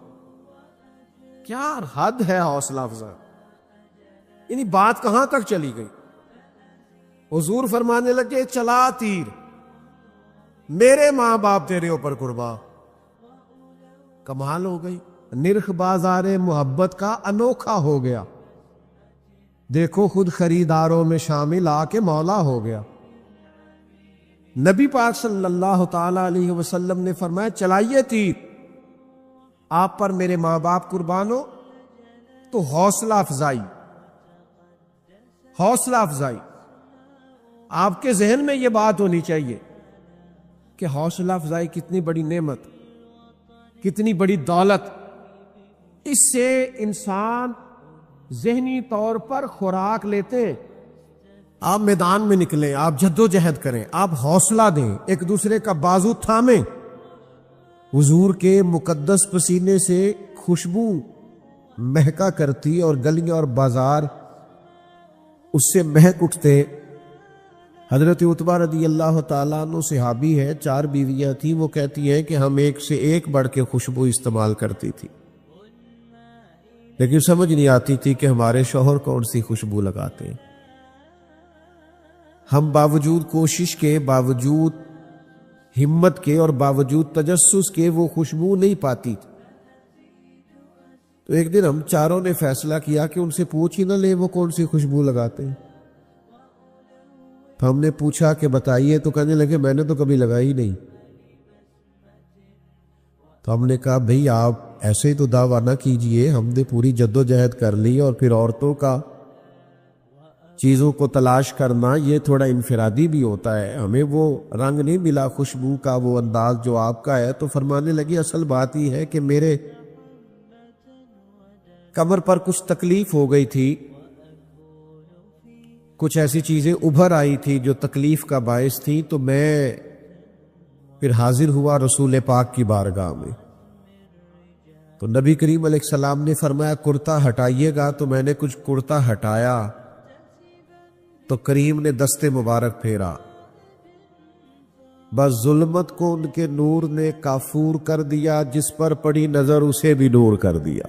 کیا حد ہے حوصلہ افزائی. یعنی بات کہاں تک چلی گئی. حضور فرمانے لگے چلا تیر، میرے ماں باپ تیرے اوپر قربان. کمال ہو گئی. نرخ بازار محبت کا انوکھا ہو گیا. دیکھو خود خریداروں میں شامل آ کے مولا ہو گیا. نبی پاک صلی اللہ تعالی علیہ وسلم نے فرمایا چلائیے تیر، آپ پر میرے ماں باپ قربان ہو. تو حوصلہ افزائی، حوصلہ افزائی. آپ کے ذہن میں یہ بات ہونی چاہیے کہ حوصلہ افزائی کتنی بڑی نعمت، کتنی بڑی دولت. اس سے انسان ذہنی طور پر خوراک لیتے ہیں. آپ میدان میں نکلیں، آپ جدوجہد کریں، آپ حوصلہ دیں، ایک دوسرے کا بازو تھامیں. حضور کے مقدس پسینے سے خوشبو مہکا کرتی اور گلیاں اور بازار اس سے مہک اٹھتے. حضرت عتبہ رضی اللہ تعالیٰ عنہ صحابی ہے، 4 بیویاں تھیں. وہ کہتی ہیں کہ ہم ایک سے ایک بڑھ کے خوشبو استعمال کرتی تھی، لیکن سمجھ نہیں آتی تھی کہ ہمارے شوہر کون سی خوشبو لگاتے ہیں. ہم باوجود کوشش کے، باوجود ہمت کے اور باوجود تجسس کے وہ خوشبو نہیں پاتی تھی. تو ایک دن ہم چاروں نے فیصلہ کیا کہ ان سے پوچھ ہی نہ لیں وہ کون سی خوشبو لگاتے ہیں. تو ہم نے پوچھا کہ بتائیے، تو کہنے لگے میں نے تو کبھی لگائی نہیں. تو ہم نے کہا بھئی آپ ایسے ہی تو دعویٰ نہ کیجئے، ہم نے پوری جدوجہد کر لی اور پھر عورتوں کا چیزوں کو تلاش کرنا یہ تھوڑا انفرادی بھی ہوتا ہے، ہمیں وہ رنگ نہیں ملا خوشبو کا، وہ انداز جو آپ کا ہے۔ تو فرمانے لگی اصل بات یہ ہے کہ میرے کمر پر کچھ تکلیف ہو گئی تھی، کچھ ایسی چیزیں ابھر آئی تھی جو تکلیف کا باعث تھی، تو میں پھر حاضر ہوا رسول پاک کی بارگاہ میں۔ تو نبی کریم علیہ السلام نے فرمایا کرتا ہٹائیے گا، تو میں نے کچھ کرتا ہٹایا تو کریم نے دست مبارک پھیرا، بس ظلمت کو ان کے نور نے کافور کر دیا، جس پر پڑی نظر اسے بھی نور کر دیا۔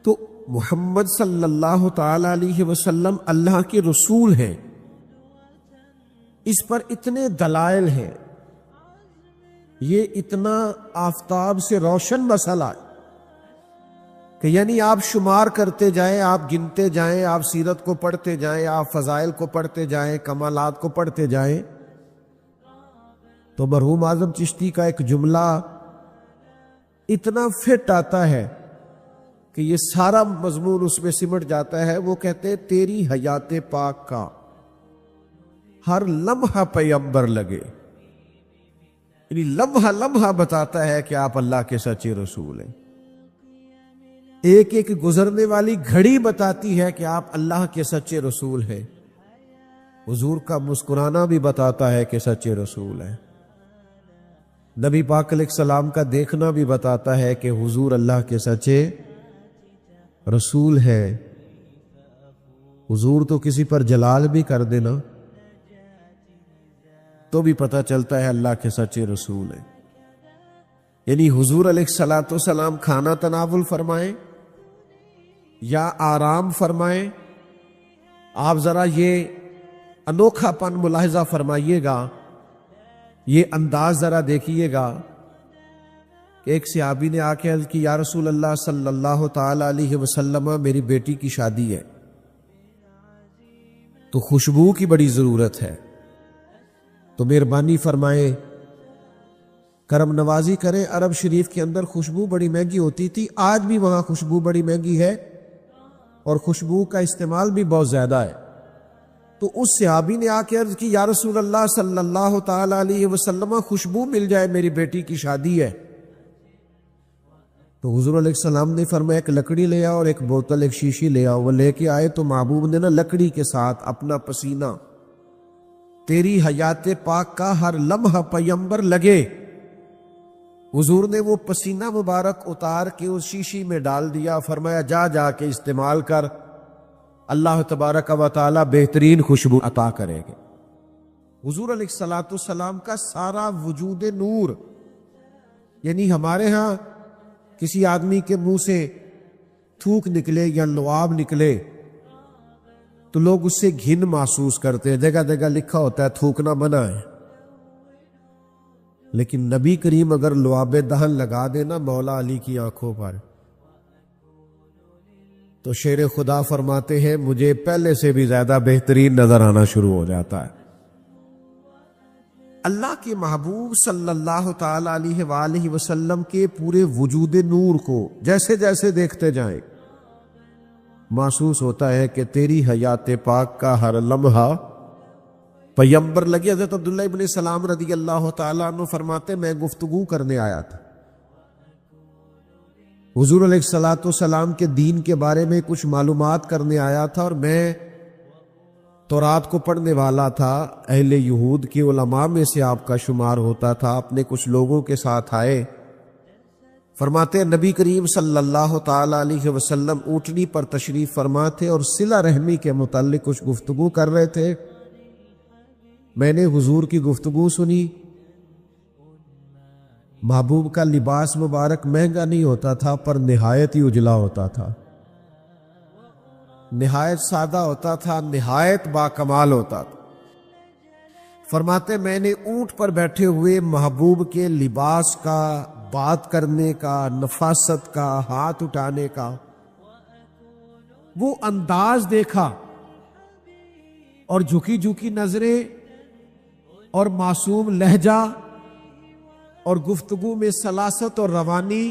تو محمد صلی اللہ تعالی علیہ وسلم اللہ کے رسول ہیں، اس پر اتنے دلائل ہیں، یہ اتنا آفتاب سے روشن مسئلہ ہے کہ یعنی آپ شمار کرتے جائیں، آپ گنتے جائیں، آپ سیرت کو پڑھتے جائیں، آپ فضائل کو پڑھتے جائیں، کمالات کو پڑھتے جائیں، تو مرحوم اعظم چشتی کا ایک جملہ اتنا فٹ آتا ہے کہ یہ سارا مضمون اس میں سمٹ جاتا ہے۔ وہ کہتے ہیں تیری حیات پاک کا ہر لمحہ پیغمبر لگے، یعنی لمحہ لمحہ بتاتا ہے کہ آپ اللہ کے سچے رسول ہیں، ایک ایک گزرنے والی گھڑی بتاتی ہے کہ آپ اللہ کے سچے رسول ہیں۔ حضور کا مسکرانا بھی بتاتا ہے کہ سچے رسول ہیں، نبی پاک علیہ السلام کا دیکھنا بھی بتاتا ہے کہ حضور اللہ کے سچے رسول ہے۔ حضور تو کسی پر جلال بھی کر دینا تو بھی پتہ چلتا ہے اللہ کے سچے رسول ہیں۔ یعنی حضور علیہ السلام کھانا تناول فرمائیں یا آرام فرمائیں، آپ ذرا یہ انوکھا پن ملاحظہ فرمائیے گا، یہ انداز ذرا دیکھیے گا کہ ایک صحابی نے آ کے عرض کی یا رسول اللہ صلی اللہ تعالی علیہ وسلم میری بیٹی کی شادی ہے تو خوشبو کی بڑی ضرورت ہے، تو مہربانی فرمائے کرم نوازی کریں۔ عرب شریف کے اندر خوشبو بڑی مہنگی ہوتی تھی، آج بھی وہاں خوشبو بڑی مہنگی ہے اور خوشبو کا استعمال بھی بہت زیادہ ہے۔ تو اس صحابی نے آ کے عرض کی یا رسول اللہ صلی اللہ تعالی علیہ وسلم خوشبو مل جائے، میری بیٹی کی شادی ہے۔ تو حضور علیہ السلام نے فرمایا ایک لکڑی لے آؤ اور ایک بوتل، ایک شیشی لے آؤ۔ وہ لے کے آئے تو محبوب نے نا لکڑی کے ساتھ اپنا پسینہ تیری حیات پاک کا ہر لمحہ پیغمبر لگے، حضور نے وہ پسینہ مبارک اتار کے اس شیشی میں ڈال دیا، فرمایا جا جا کے استعمال کر، اللہ تبارک و تعالی بہترین خوشبو عطا کرے گے۔ حضور علیہ السلام کا سارا وجود نور، یعنی ہمارے ہاں کسی آدمی کے منہ سے تھوک نکلے یا لعاب نکلے تو لوگ اس سے گھن محسوس کرتے ہیں، جگہ جگہ لکھا ہوتا ہے تھوکنا منع ہے، لیکن نبی کریم اگر لعاب دہن لگا دینا مولا علی کی آنکھوں پر تو شیر خدا فرماتے ہیں مجھے پہلے سے بھی زیادہ بہترین نظر آنا شروع ہو جاتا ہے۔ اللہ کے محبوب صلی اللہ تعالی علیہ وآلہ وسلم کے پورے وجود نور کو جیسے جیسے دیکھتے جائیں محسوس ہوتا ہے کہ تیری حیات پاک کا ہر لمحہ پیغمبر لگے۔ حضرت عبداللہ ابن سلام رضی اللہ تعالیٰ عنہ فرماتے میں گفتگو کرنے آیا تھا، حضور علیہ السلام کے دین کے بارے میں کچھ معلومات کرنے آیا تھا، اور میں تورات کو پڑھنے والا تھا، اہل یہود کے علماء میں سے آپ کا شمار ہوتا تھا، اپنے کچھ لوگوں کے ساتھ آئے۔ فرماتے نبی کریم صلی اللہ تعالی علیہ وسلم اونٹنی پر تشریف فرما تھے اور صلہ رحمی کے متعلق کچھ گفتگو کر رہے تھے۔ میں نے حضور کی گفتگو سنی۔ محبوب کا لباس مبارک مہنگا نہیں ہوتا تھا پر نہایت ہی اجلا ہوتا تھا، نہایت سادہ ہوتا تھا، نہایت باکمال ہوتا تھا۔ فرماتے میں نے اونٹ پر بیٹھے ہوئے محبوب کے لباس کا، بات کرنے کا، نفاست کا، ہاتھ اٹھانے کا وہ انداز دیکھا، اور جھکی جھکی نظریں اور معصوم لہجہ اور گفتگو میں سلاست اور روانی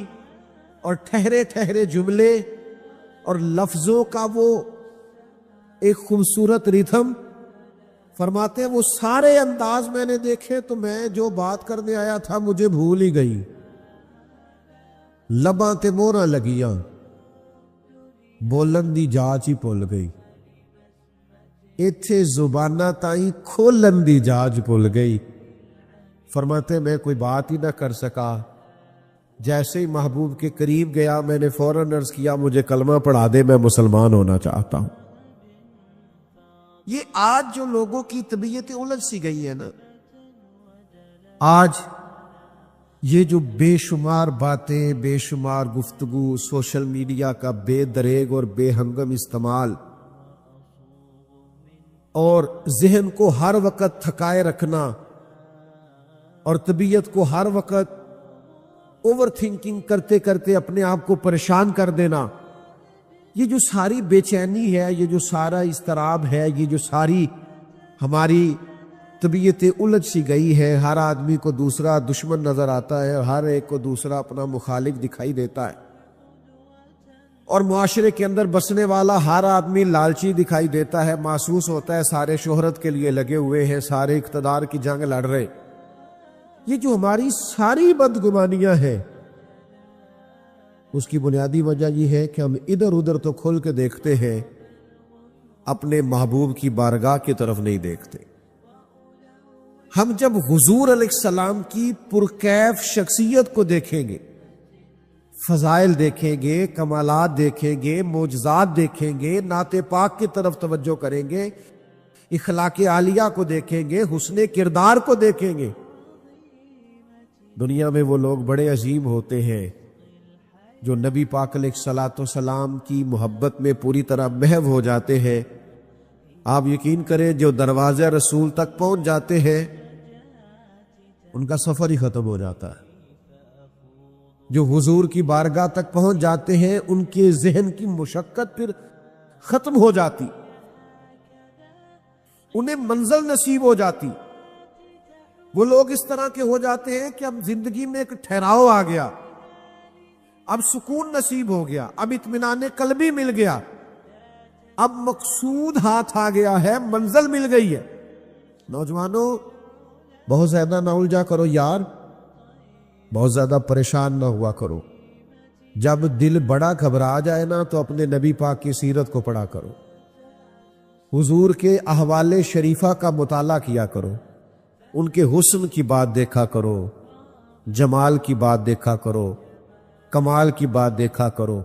اور ٹھہرے ٹھہرے جملے اور لفظوں کا وہ ایک خوبصورت ریتھم، فرماتے ہیں وہ سارے انداز میں نے دیکھے تو میں جو بات کرنے آیا تھا مجھے بھول ہی گئی، لباں تے موراں لگیاں بولن دی جاچ ہی بھول گئی، ایتھے زبانہ تائیں کھولن دی جاچ بھول گئی۔ فرماتے میں کوئی بات ہی نہ کر سکا، جیسے ہی محبوب کے قریب گیا میں نے فوراً عرض کیا مجھے کلمہ پڑھا دے، میں مسلمان ہونا چاہتا ہوں۔ یہ آج جو لوگوں کی طبیعتیں الجھ سی گئی ہیں نا، آج یہ جو بے شمار باتیں، بے شمار گفتگو، سوشل میڈیا کا بے دریغ اور بے ہنگم استعمال، اور ذہن کو ہر وقت تھکائے رکھنا اور طبیعت کو ہر وقت اوور تھنکنگ کرتے کرتے اپنے آپ کو پریشان کر دینا، یہ جو ساری بے چینی ہے، یہ جو سارا اضطراب ہے، یہ جو ساری ہماری طبیعتیں الجھ سی گئی ہے، ہر آدمی کو دوسرا دشمن نظر آتا ہے، ہر ایک کو دوسرا اپنا مخالف دکھائی دیتا ہے، اور معاشرے کے اندر بسنے والا ہر آدمی لالچی دکھائی دیتا ہے، محسوس ہوتا ہے سارے شہرت کے لیے لگے ہوئے ہیں، سارے اقتدار کی جنگ لڑ رہے۔ یہ جو ہماری ساری بدگمانیاں ہیں اس کی بنیادی وجہ یہ ہے کہ ہم ادھر ادھر تو کھل کے دیکھتے ہیں، اپنے محبوب کی بارگاہ کی طرف نہیں دیکھتے۔ ہم جب حضور علیہ السلام کی پرکیف شخصیت کو دیکھیں گے، فضائل دیکھیں گے، کمالات دیکھیں گے، معجزات دیکھیں گے، نعت پاک کی طرف توجہ کریں گے، اخلاق عالیہ کو دیکھیں گے، حسن کردار کو دیکھیں گے۔ دنیا میں وہ لوگ بڑے عظیم ہوتے ہیں جو نبی پاک علیہ الصلوۃ والسلام کی محبت میں پوری طرح محو ہو جاتے ہیں۔ آپ یقین کریں جو دروازہ رسول تک پہنچ جاتے ہیں ان کا سفر ہی ختم ہو جاتا ہے، جو حضور کی بارگاہ تک پہنچ جاتے ہیں ان کے ذہن کی مشقت پھر ختم ہو جاتی، انہیں منزل نصیب ہو جاتی۔ وہ لوگ اس طرح کے ہو جاتے ہیں کہ اب زندگی میں ایک ٹھہراؤ آ گیا، اب سکون نصیب ہو گیا، اب اطمینان قلبی مل گیا، اب مقصود ہاتھ آ گیا ہے، منزل مل گئی ہے۔ نوجوانوں بہت زیادہ نہ الجھا کرو یار، بہت زیادہ پریشان نہ ہوا کرو۔ جب دل بڑا گھبرا جائے نا تو اپنے نبی پاک کی سیرت کو پڑھا کرو، حضور کے احوال شریفہ کا مطالعہ کیا کرو، ان کے حسن کی بات دیکھا کرو، جمال کی بات دیکھا کرو، کمال کی بات دیکھا کرو،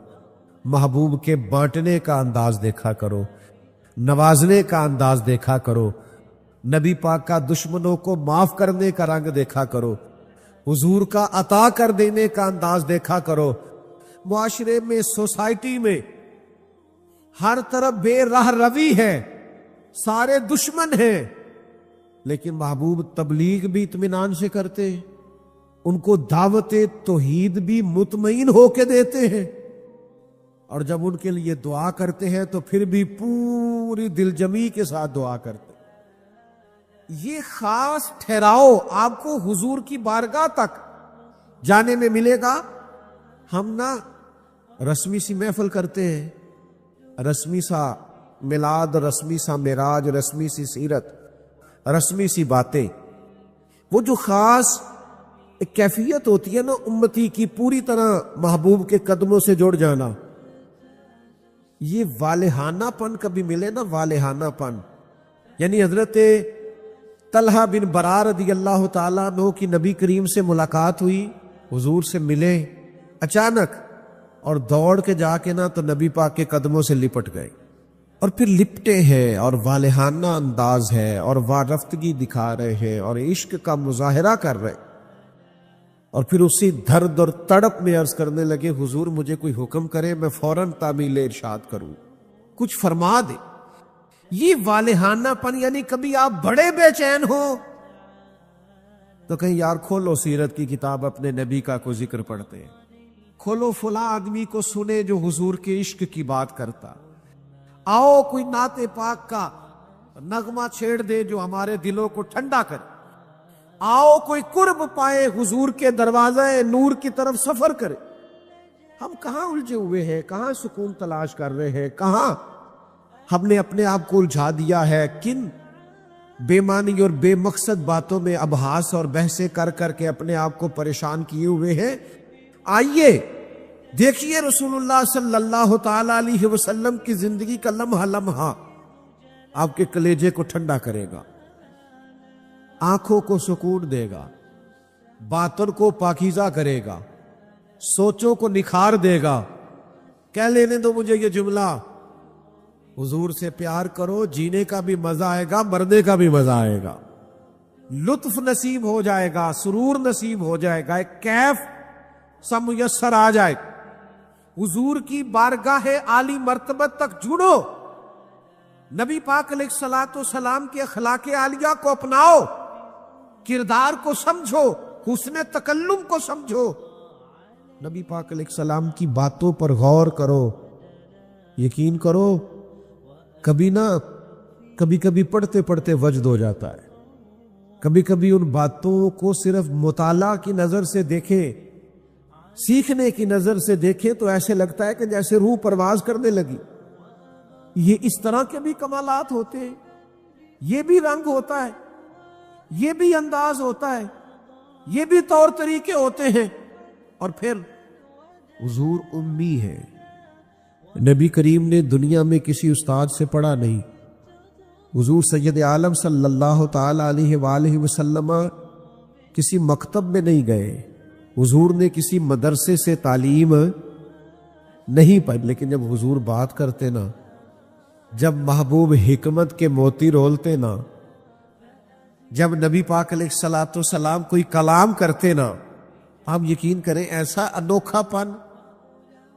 محبوب کے بانٹنے کا انداز دیکھا کرو، نوازنے کا انداز دیکھا کرو، نبی پاک کا دشمنوں کو معاف کرنے کا رنگ دیکھا کرو، حضور کا عطا کر دینے کا انداز دیکھا کرو۔ معاشرے میں، سوسائٹی میں ہر طرف بے راہ روی ہے، سارے دشمن ہیں، لیکن محبوب تبلیغ بھی اطمینان سے کرتے ہیں، ان کو دعوت توحید بھی مطمئن ہو کے دیتے ہیں، اور جب ان کے لیے دعا کرتے ہیں تو پھر بھی پوری دل جمی کے ساتھ دعا کرتے ہیں۔ یہ خاص ٹھہراؤ آپ کو حضور کی بارگاہ تک جانے میں ملے گا۔ ہم نا رسمی سی محفل کرتے ہیں، رسمی سا میلاد، رسمی سا معراج، رسمی سی سیرت، رسمی سی باتیں، وہ جو خاص ایک کیفیت ہوتی ہے نا امتی کی پوری طرح محبوب کے قدموں سے جڑ جانا، یہ والہانہ پن کبھی ملے نا، والہانہ پن، یعنی حضرت طلحہ بن برا رضی اللہ تعالیٰ عنہ کی نبی کریم سے ملاقات ہوئی، حضور سے ملے اچانک، اور دوڑ کے جا کے نا تو نبی پاک کے قدموں سے لپٹ گئے، اور پھر لپٹے ہیں اور والہانہ انداز ہے اور وارفتگی دکھا رہے ہیں اور عشق کا مظاہرہ کر رہے، اور پھر اسی درد اور تڑپ میں عرض کرنے لگے حضور مجھے کوئی حکم کرے میں فوراً تعمیل ارشاد کروں، کچھ فرما دے۔ یہ والہانہ پن، یعنی کبھی آپ بڑے بے چین ہو تو کہیں یار کھولو سیرت کی کتاب، اپنے نبی کا کوئی ذکر پڑھتے ہیں، کھولو فلاں آدمی کو سنے جو حضور کے عشق کی بات کرتا، آؤ کوئی نعت پاک کا نغمہ چھیڑ دے جو ہمارے دلوں کو ٹھنڈا کرے، آؤ کوئی قرب پائے حضور کے دروازے نور کی طرف سفر کرے۔ ہم کہاں الجھے ہوئے ہیں، کہاں سکون تلاش کر رہے ہیں، کہاں ہم نے اپنے آپ کو الجھا دیا ہے، کن بے معنی اور بے مقصد باتوں میں ابحاث اور بحثیں کر کر کے اپنے آپ کو پریشان کیے ہوئے ہیں۔ آئیے دیکھیے رسول اللہ صلی اللہ تعالی علیہ وسلم کی زندگی کا لمحہ لمحہ آپ کے کلیجے کو ٹھنڈا کرے گا، آنکھوں کو سکون دے گا، باطن کو پاکیزہ کرے گا، سوچوں کو نکھار دے گا۔ کہہ لینے دو مجھے یہ جملہ، حضور سے پیار کرو، جینے کا بھی مزہ آئے گا، مرنے کا بھی مزہ آئے گا، لطف نصیب ہو جائے گا، سرور نصیب ہو جائے گا، ایک کیف سب میسر آ جائے۔ حضور کی بارگاہ عالی مرتبت تک جڑو، نبی پاک علیہ الصلوۃ والسلام کے اخلاق عالیہ کو اپناؤ، کردار کو سمجھو، حسن تکلم کو سمجھو، نبی پاک علیہ السلام کی باتوں پر غور کرو۔ یقین کرو کبھی کبھی پڑھتے پڑھتے وجد ہو جاتا ہے، کبھی کبھی ان باتوں کو صرف مطالعہ کی نظر سے دیکھیں، سیکھنے کی نظر سے دیکھیں تو ایسے لگتا ہے کہ جیسے روح پرواز کرنے لگی۔ یہ اس طرح کے بھی کمالات ہوتے ہیں، یہ بھی رنگ ہوتا ہے، یہ بھی انداز ہوتا ہے، یہ بھی طور طریقے ہوتے ہیں۔ اور پھر حضور امی ہے، نبی کریم نے دنیا میں کسی استاد سے پڑھا نہیں، حضور سید عالم صلی اللہ تعالی علیہ وآلہ وسلم کسی مکتب میں نہیں گئے، حضور نے کسی مدرسے سے تعلیم نہیں پائی، لیکن جب حضور بات کرتے نا، جب محبوب حکمت کے موتی رولتے نا، جب نبی پاک علیہ الصلوۃ والسلام کوئی کلام کرتے نا، آپ یقین کریں ایسا انوکھا پن،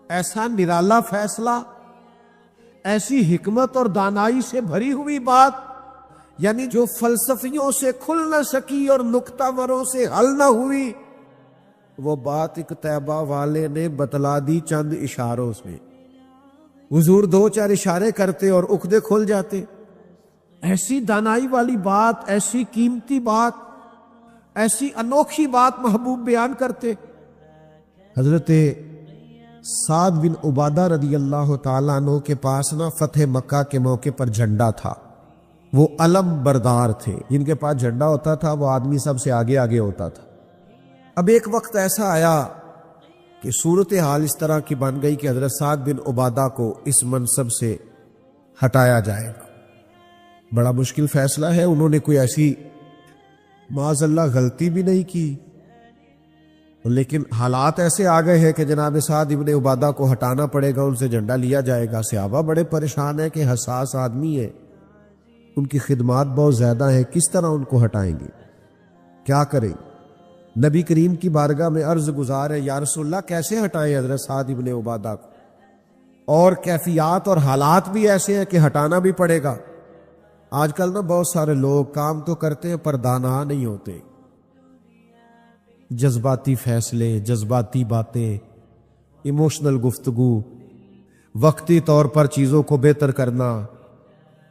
ایسا نرالا فیصلہ، ایسی حکمت اور دانائی سے بھری ہوئی بات، یعنی جو فلسفیوں سے کھل نہ سکی اور نکتہ وروں سے حل نہ ہوئی، وہ بات ایک طیبہ والے نے بتلا دی چند اشاروں سے۔ حضور دو چار اشارے کرتے اور عقدے کھل جاتے۔ ایسی دانائی والی بات، ایسی قیمتی بات، ایسی انوکھی بات محبوب بیان کرتے۔ حضرت سعد بن عبادہ رضی اللہ تعالیٰ عنہ کے پاس نا فتح مکہ کے موقع پر جھنڈا تھا، وہ علم بردار تھے، جن کے پاس جھنڈا ہوتا تھا وہ آدمی سب سے آگے آگے ہوتا تھا۔ اب ایک وقت ایسا آیا کہ صورتحال اس طرح کی بن گئی کہ حضرت سعد بن عبادہ کو اس منصب سے ہٹایا جائے گا۔ بڑا مشکل فیصلہ ہے، انہوں نے کوئی ایسی معاذ اللہ غلطی بھی نہیں کی، لیکن حالات ایسے آ گئے ہیں کہ جناب سعد ابن عبادہ کو ہٹانا پڑے گا، ان سے جھنڈا لیا جائے گا۔ صحابہ بڑے پریشان ہیں کہ حساس آدمی ہے، ان کی خدمات بہت زیادہ ہیں، کس طرح ان کو ہٹائیں گے، کیا کریں؟ نبی کریم کی بارگاہ میں عرض گزار ہے، یا رسول اللہ کیسے ہٹائیں حضرت سعد ابن عبادہ کو؟ اور کیفیات اور حالات بھی ایسے ہیں کہ ہٹانا بھی پڑے گا۔ آج کل نا بہت سارے لوگ کام تو کرتے ہیں پر دانا نہیں ہوتے، جذباتی فیصلے، جذباتی باتیں، ایموشنل گفتگو، وقتی طور پر چیزوں کو بہتر کرنا،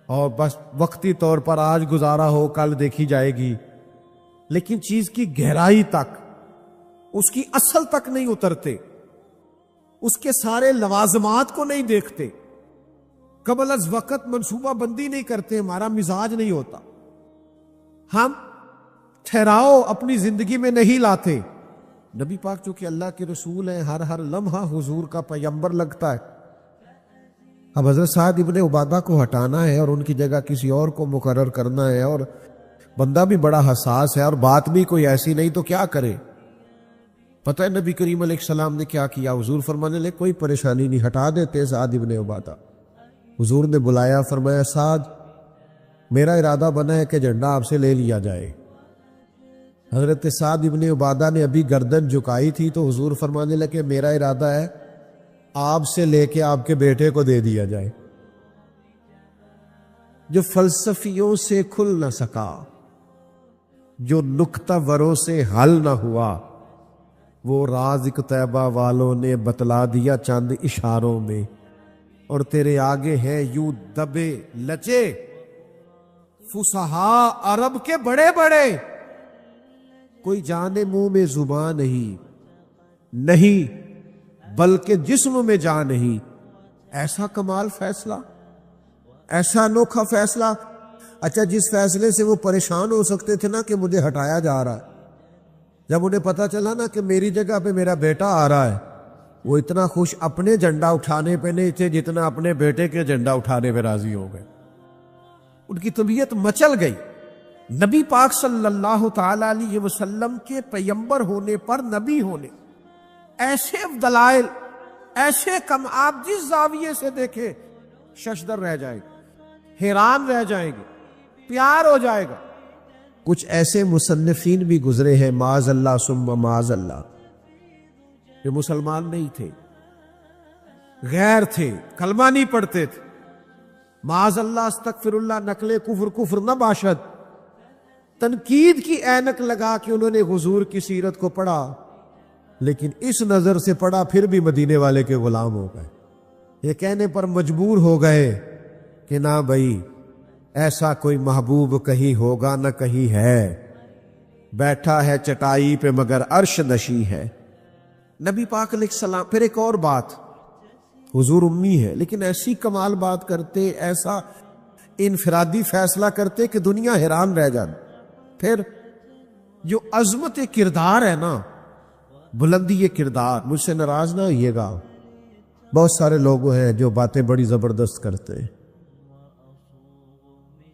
اور بس وقتی طور پر آج گزارا ہو کل دیکھی جائے گی، لیکن چیز کی گہرائی تک، اس کی اصل تک نہیں اترتے، اس کے سارے لوازمات کو نہیں دیکھتے، قبل از وقت منصوبہ بندی نہیں کرتے۔ ہمارا مزاج نہیں ہوتا، ہم ٹھہراؤ اپنی زندگی میں نہیں لاتے۔ نبی پاک چونکہ اللہ کے رسول ہیں، ہر لمحہ حضور کا پیغمبر لگتا ہے۔ اب حضرت سعد ابن عبادہ کو ہٹانا ہے اور ان کی جگہ کسی اور کو مقرر کرنا ہے، اور بندہ بھی بڑا حساس ہے اور بات بھی کوئی ایسی نہیں، تو کیا کرے؟ پتہ ہے نبی کریم علیہ السلام نے کیا کیا؟ حضور فرمانے لگے کوئی پریشانی نہیں، ہٹا دیتے سعد ابن عبادہ۔ حضور نے بلایا، فرمایا سعد میرا ارادہ بنا ہے کہ جھنڈا آپ سے لے لیا جائے۔ حضرت سعد ابن عبادہ نے ابھی گردن جھکائی تھی تو حضور فرمانے لگے میرا ارادہ ہے آپ سے لے کے آپ کے بیٹے کو دے دیا جائے۔ جو فلسفیوں سے کھل نہ سکا، جو نکتہ وروں سے حل نہ ہوا، وہ راز ایک طیبہ والوں نے بتلا دیا چند اشاروں میں، اور تیرے آگے ہیں یوں دبے لچے فصحاء عرب کے بڑے بڑے، کوئی جانے منہ میں زبان نہیں بلکہ جسم میں جان نہیں. ایسا کمال فیصلہ، ایسا انوکھا فیصلہ. اچھا جس فیصلے سے وہ پریشان ہو سکتے تھے نا کہ مجھے ہٹایا جا رہا ہے، جب انہیں پتا چلا نا کہ میری جگہ پہ میرا بیٹا آ رہا ہے، وہ اتنا خوش اپنے جھنڈا اٹھانے پہ نہیں تھے جتنا اپنے بیٹے کے جھنڈا اٹھانے پہ راضی ہو گئے. ان کی طبیعت مچل گئی. نبی پاک صلی اللہ تعالی علیہ وسلم کے پیغمبر ہونے پر، نبی ہونے، ایسے دلائل، ایسے کم، آپ جس زاویے سے دیکھیں ششدر رہ جائے گے، حیران رہ جائیں گے، پیار ہو جائے گا. کچھ ایسے مصنفین بھی گزرے ہیں معاذ اللہ ثم معاذ اللہ، یہ مسلمان نہیں تھے، غیر تھے، کلمہ نہیں پڑھتے تھے. معاذ اللہ استغفر اللہ، نقل کفر نہ باشد. تنقید کی اینک لگا کے انہوں نے حضور کی سیرت کو پڑھا، لیکن اس نظر سے پڑھا پھر بھی مدینے والے کے غلام ہو گئے. یہ کہنے پر مجبور ہو گئے کہ نہ بھائی ایسا کوئی محبوب کہیں ہوگا نہ کہیں ہے، بیٹھا ہے چٹائی پہ مگر عرش نشیں ہے. نبی پاک علیہ السلام. پھر ایک اور بات، حضور امی ہے لیکن ایسی کمال بات کرتے، ایسا انفرادی فیصلہ کرتے کہ دنیا حیران رہ جاتی. پھر جو عظمت کردار ہے نا، بلندی کردار، مجھ سے ناراض نہ ہوئیے گا، بہت سارے لوگ ہیں جو باتیں بڑی زبردست کرتے ہیں،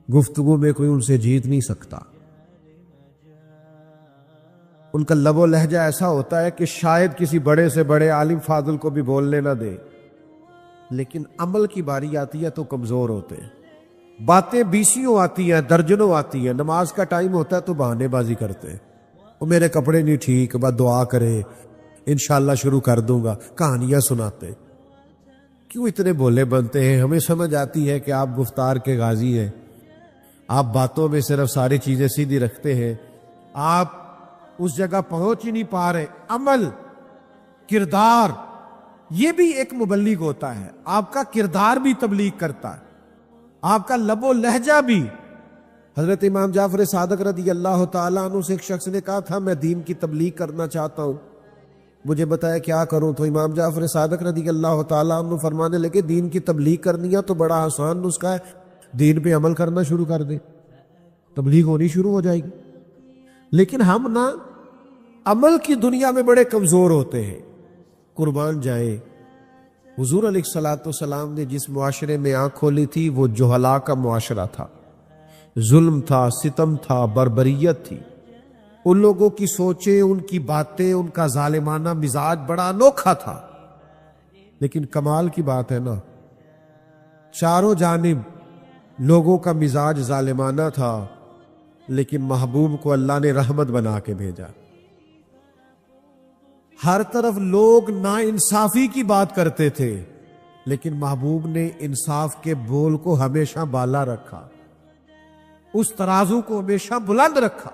گفتگو میں کوئی ان سے جیت نہیں سکتا. ان کا لب و لہجہ ایسا ہوتا ہے کہ شاید کسی بڑے سے بڑے عالم فاضل کو بھی بولنے نہ دے، لیکن عمل کی باری آتی ہے تو کمزور ہوتے ہیں. باتیں بیسیوں آتی ہیں، درجنوں آتی ہیں، نماز کا ٹائم ہوتا ہے تو بہانے بازی کرتے ہیں، وہ میرے کپڑے نہیں ٹھیک، بس دعا کرے انشاءاللہ شروع کر دوں گا، کہانیاں سناتے. کیوں اتنے بولے بنتے ہیں؟ ہمیں سمجھ آتی ہے کہ آپ گفتار کے غازی ہیں، آپ باتوں میں صرف ساری چیزیں سیدھی رکھتے ہیں، آپ اس جگہ پہنچ ہی نہیں پا رہے. عمل، کردار، یہ بھی ایک مبلغ ہوتا ہے. آپ کا کردار بھی تبلیغ کرتا ہے، آپ کا لب و لہجہ بھی. حضرت امام جعفر صادق رضی اللہ تعالیٰ عنہ سے ایک شخص نے کہا تھا میں دین کی تبلیغ کرنا چاہتا ہوں، مجھے بتایا کیا کروں. تو امام جعفر صادق رضی اللہ تعالیٰ عنہ فرمانے لگے دین کی تبلیغ کرنی ہے تو بڑا آسان نسخہ ہے، دین پہ عمل کرنا شروع کر دیں، تبلیغ ہونی شروع ہو جائے گی. لیکن ہم نا عمل کی دنیا میں بڑے کمزور ہوتے ہیں. قربان جائے، حضور علیہ الصلوۃ والسلام نے جس معاشرے میں آنکھ کھولی تھی وہ جہلا کا معاشرہ تھا، ظلم تھا، ستم تھا، بربریت تھی. ان لوگوں کی سوچیں، ان کی باتیں، ان کا ظالمانہ مزاج بڑا انوکھا تھا. لیکن کمال کی بات ہے نا، چاروں جانب لوگوں کا مزاج ظالمانہ تھا، لیکن محبوب کو اللہ نے رحمت بنا کے بھیجا. ہر طرف لوگ نا انصافی کی بات کرتے تھے، لیکن محبوب نے انصاف کے بول کو ہمیشہ بالا رکھا، اس ترازو کو ہمیشہ بلند رکھا.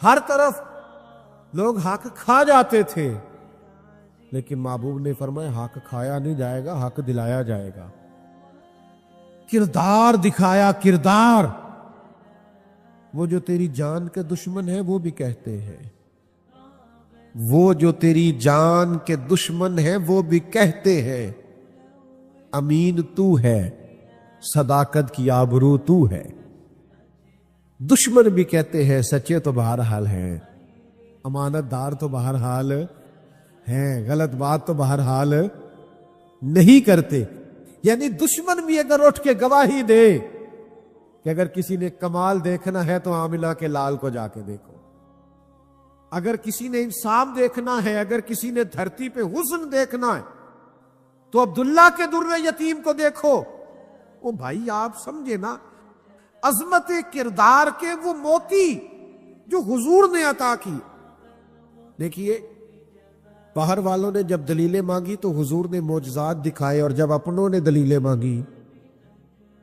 ہر طرف لوگ حق کھا جاتے تھے، لیکن محبوب نے فرمایا حق کھایا نہیں جائے گا، حق دلایا جائے گا. کردار دکھایا، کردار. وہ جو تیری جان کے دشمن ہے وہ بھی کہتے ہیں، وہ جو تیری جان کے دشمن ہیں وہ بھی کہتے ہیں امین تو ہے، صداقت کی آبرو تو ہے. دشمن بھی کہتے ہیں سچے تو بہرحال ہیں، امانت دار تو بہرحال ہیں، غلط بات تو بہرحال نہیں کرتے. یعنی دشمن بھی اگر اٹھ کے گواہی دے کہ اگر کسی نے کمال دیکھنا ہے تو عاملہ کے لال کو جا کے دیکھو، اگر کسی نے انصاف دیکھنا ہے، اگر کسی نے دھرتی پہ حسن دیکھنا ہے تو عبداللہ کے در یتیم کو دیکھو. او بھائی آپ سمجھے نا، عظمت کردار کے وہ موتی جو حضور نے عطا کی. دیکھیے باہر والوں نے جب دلیلیں مانگی تو حضور نے معجزات دکھائے، اور جب اپنوں نے دلیلیں مانگی،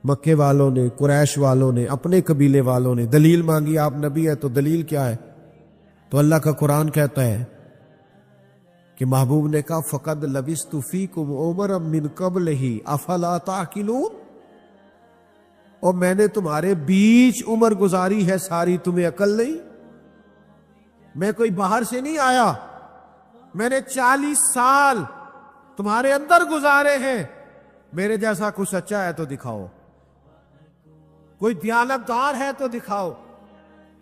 مکے والوں نے، قریش والوں نے، اپنے قبیلے والوں نے دلیل مانگی، آپ نبی ہے تو دلیل کیا ہے؟ تو اللہ کا قرآن کہتا ہے کہ محبوب نے کہا فَقَدْ لَبِثْتُ فِيكُمْ عُمَرًا مِّن قَبْلِهِ أَفَلَا تَعْقِلُونَ، اور میں نے تمہارے بیچ عمر گزاری ہے ساری، تمہیں عقل نہیں؟ میں کوئی باہر سے نہیں آیا، میں نے 40 سال تمہارے اندر گزارے ہیں، میرے جیسا کوئی سچا ہے تو دکھاؤ، کوئی دیانتدار ہے تو دکھاؤ،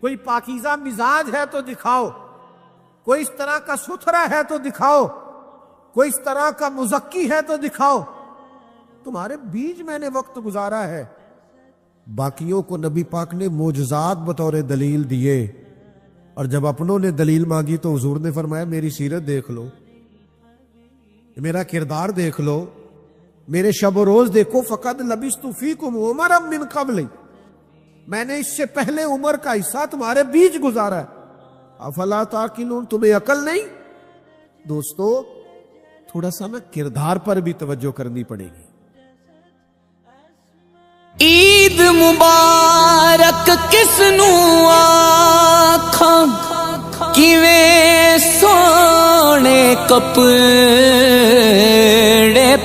کوئی پاکیزہ مزاج ہے تو دکھاؤ، کوئی اس طرح کا ستھرا ہے تو دکھاؤ، کوئی اس طرح کا مزکی ہے تو دکھاؤ۔ تمہارے بیچ میں نے وقت گزارا ہے۔ باقیوں کو نبی پاک نے معجزات بطور دلیل دیے، اور جب اپنوں نے دلیل مانگی تو حضور نے فرمایا میری سیرت دیکھ لو، میرا کردار دیکھ لو، میرے شب و روز دیکھو۔ فقد لبثت فیکم عمرا من قبل، میں نے اس سے پہلے عمر کا حصہ تمہارے بیچ گزارا ہے۔ افلا تعقلون، تمہیں عقل نہیں؟ دوستو تھوڑا سا نا کردار پر بھی توجہ کرنی پڑے گی۔ عید مبارک کس نو آکھاں، کیویں سونے کپڑے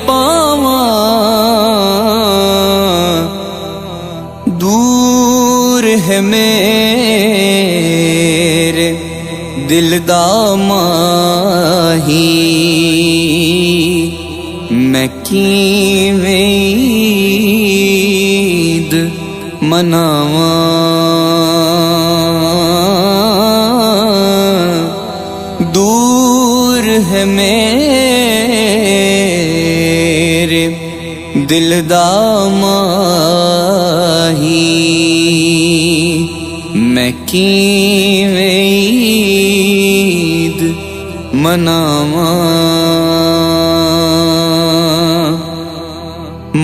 پاواں، دور ہے میرے دل دا ماہی، میں کیویں عید مناواں، دور ہے میرے دل دا ماہی، میں کیویں عید مناواں۔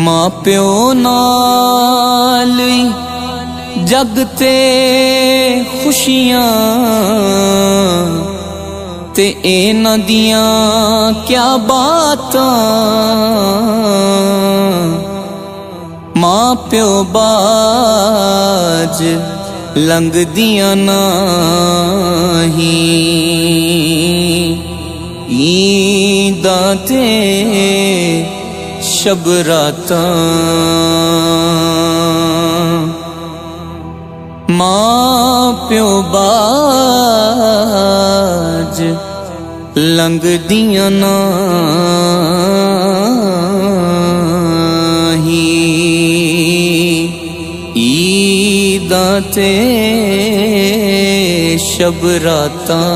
ماں پیو نال جگ تے خوشیاں، تے انہاں دیاں کیا باتاں، ماں پیو باج لنگ دیاں نہیں، عیداں تے شب راتاں، ماں پیو باج لنگ دیاں نہیں، عیداں تے شب راتاں،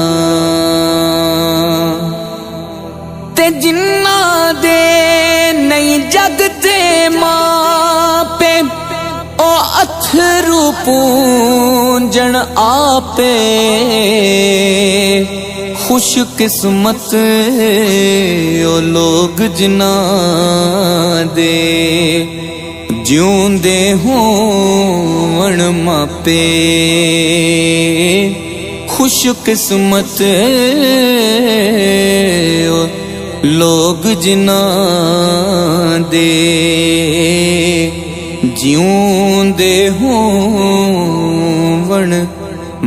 تے جنہاں دے نہیں جگ تے ماں پے، او اتھرو پونجن آپے، خوش قسمت او لوگ جنہاں دے جیوندے ہون ماپے، خوش قسمت او لوگ جنہاں دے جیوندے ہون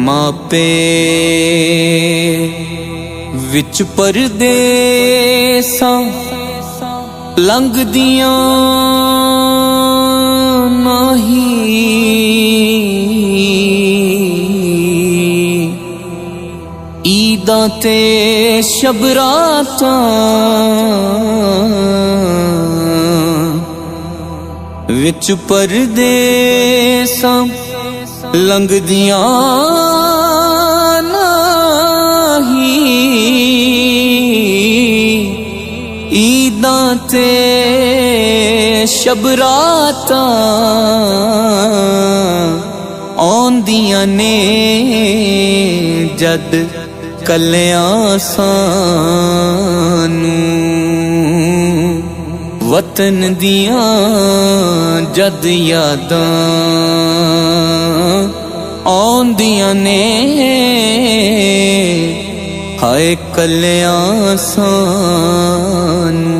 ماپے، وچ پردیساں لنگ دیاں نہیں، عیداں تے شب راتاں، وچ پردیساں لنگ دیاں نہیں، عیداں تے شب راتاں آندیاں نے جد کلیاں سانوں، وطن دیاں جد یاداں آندیاں نے، ہائے کلیاں سانوں۔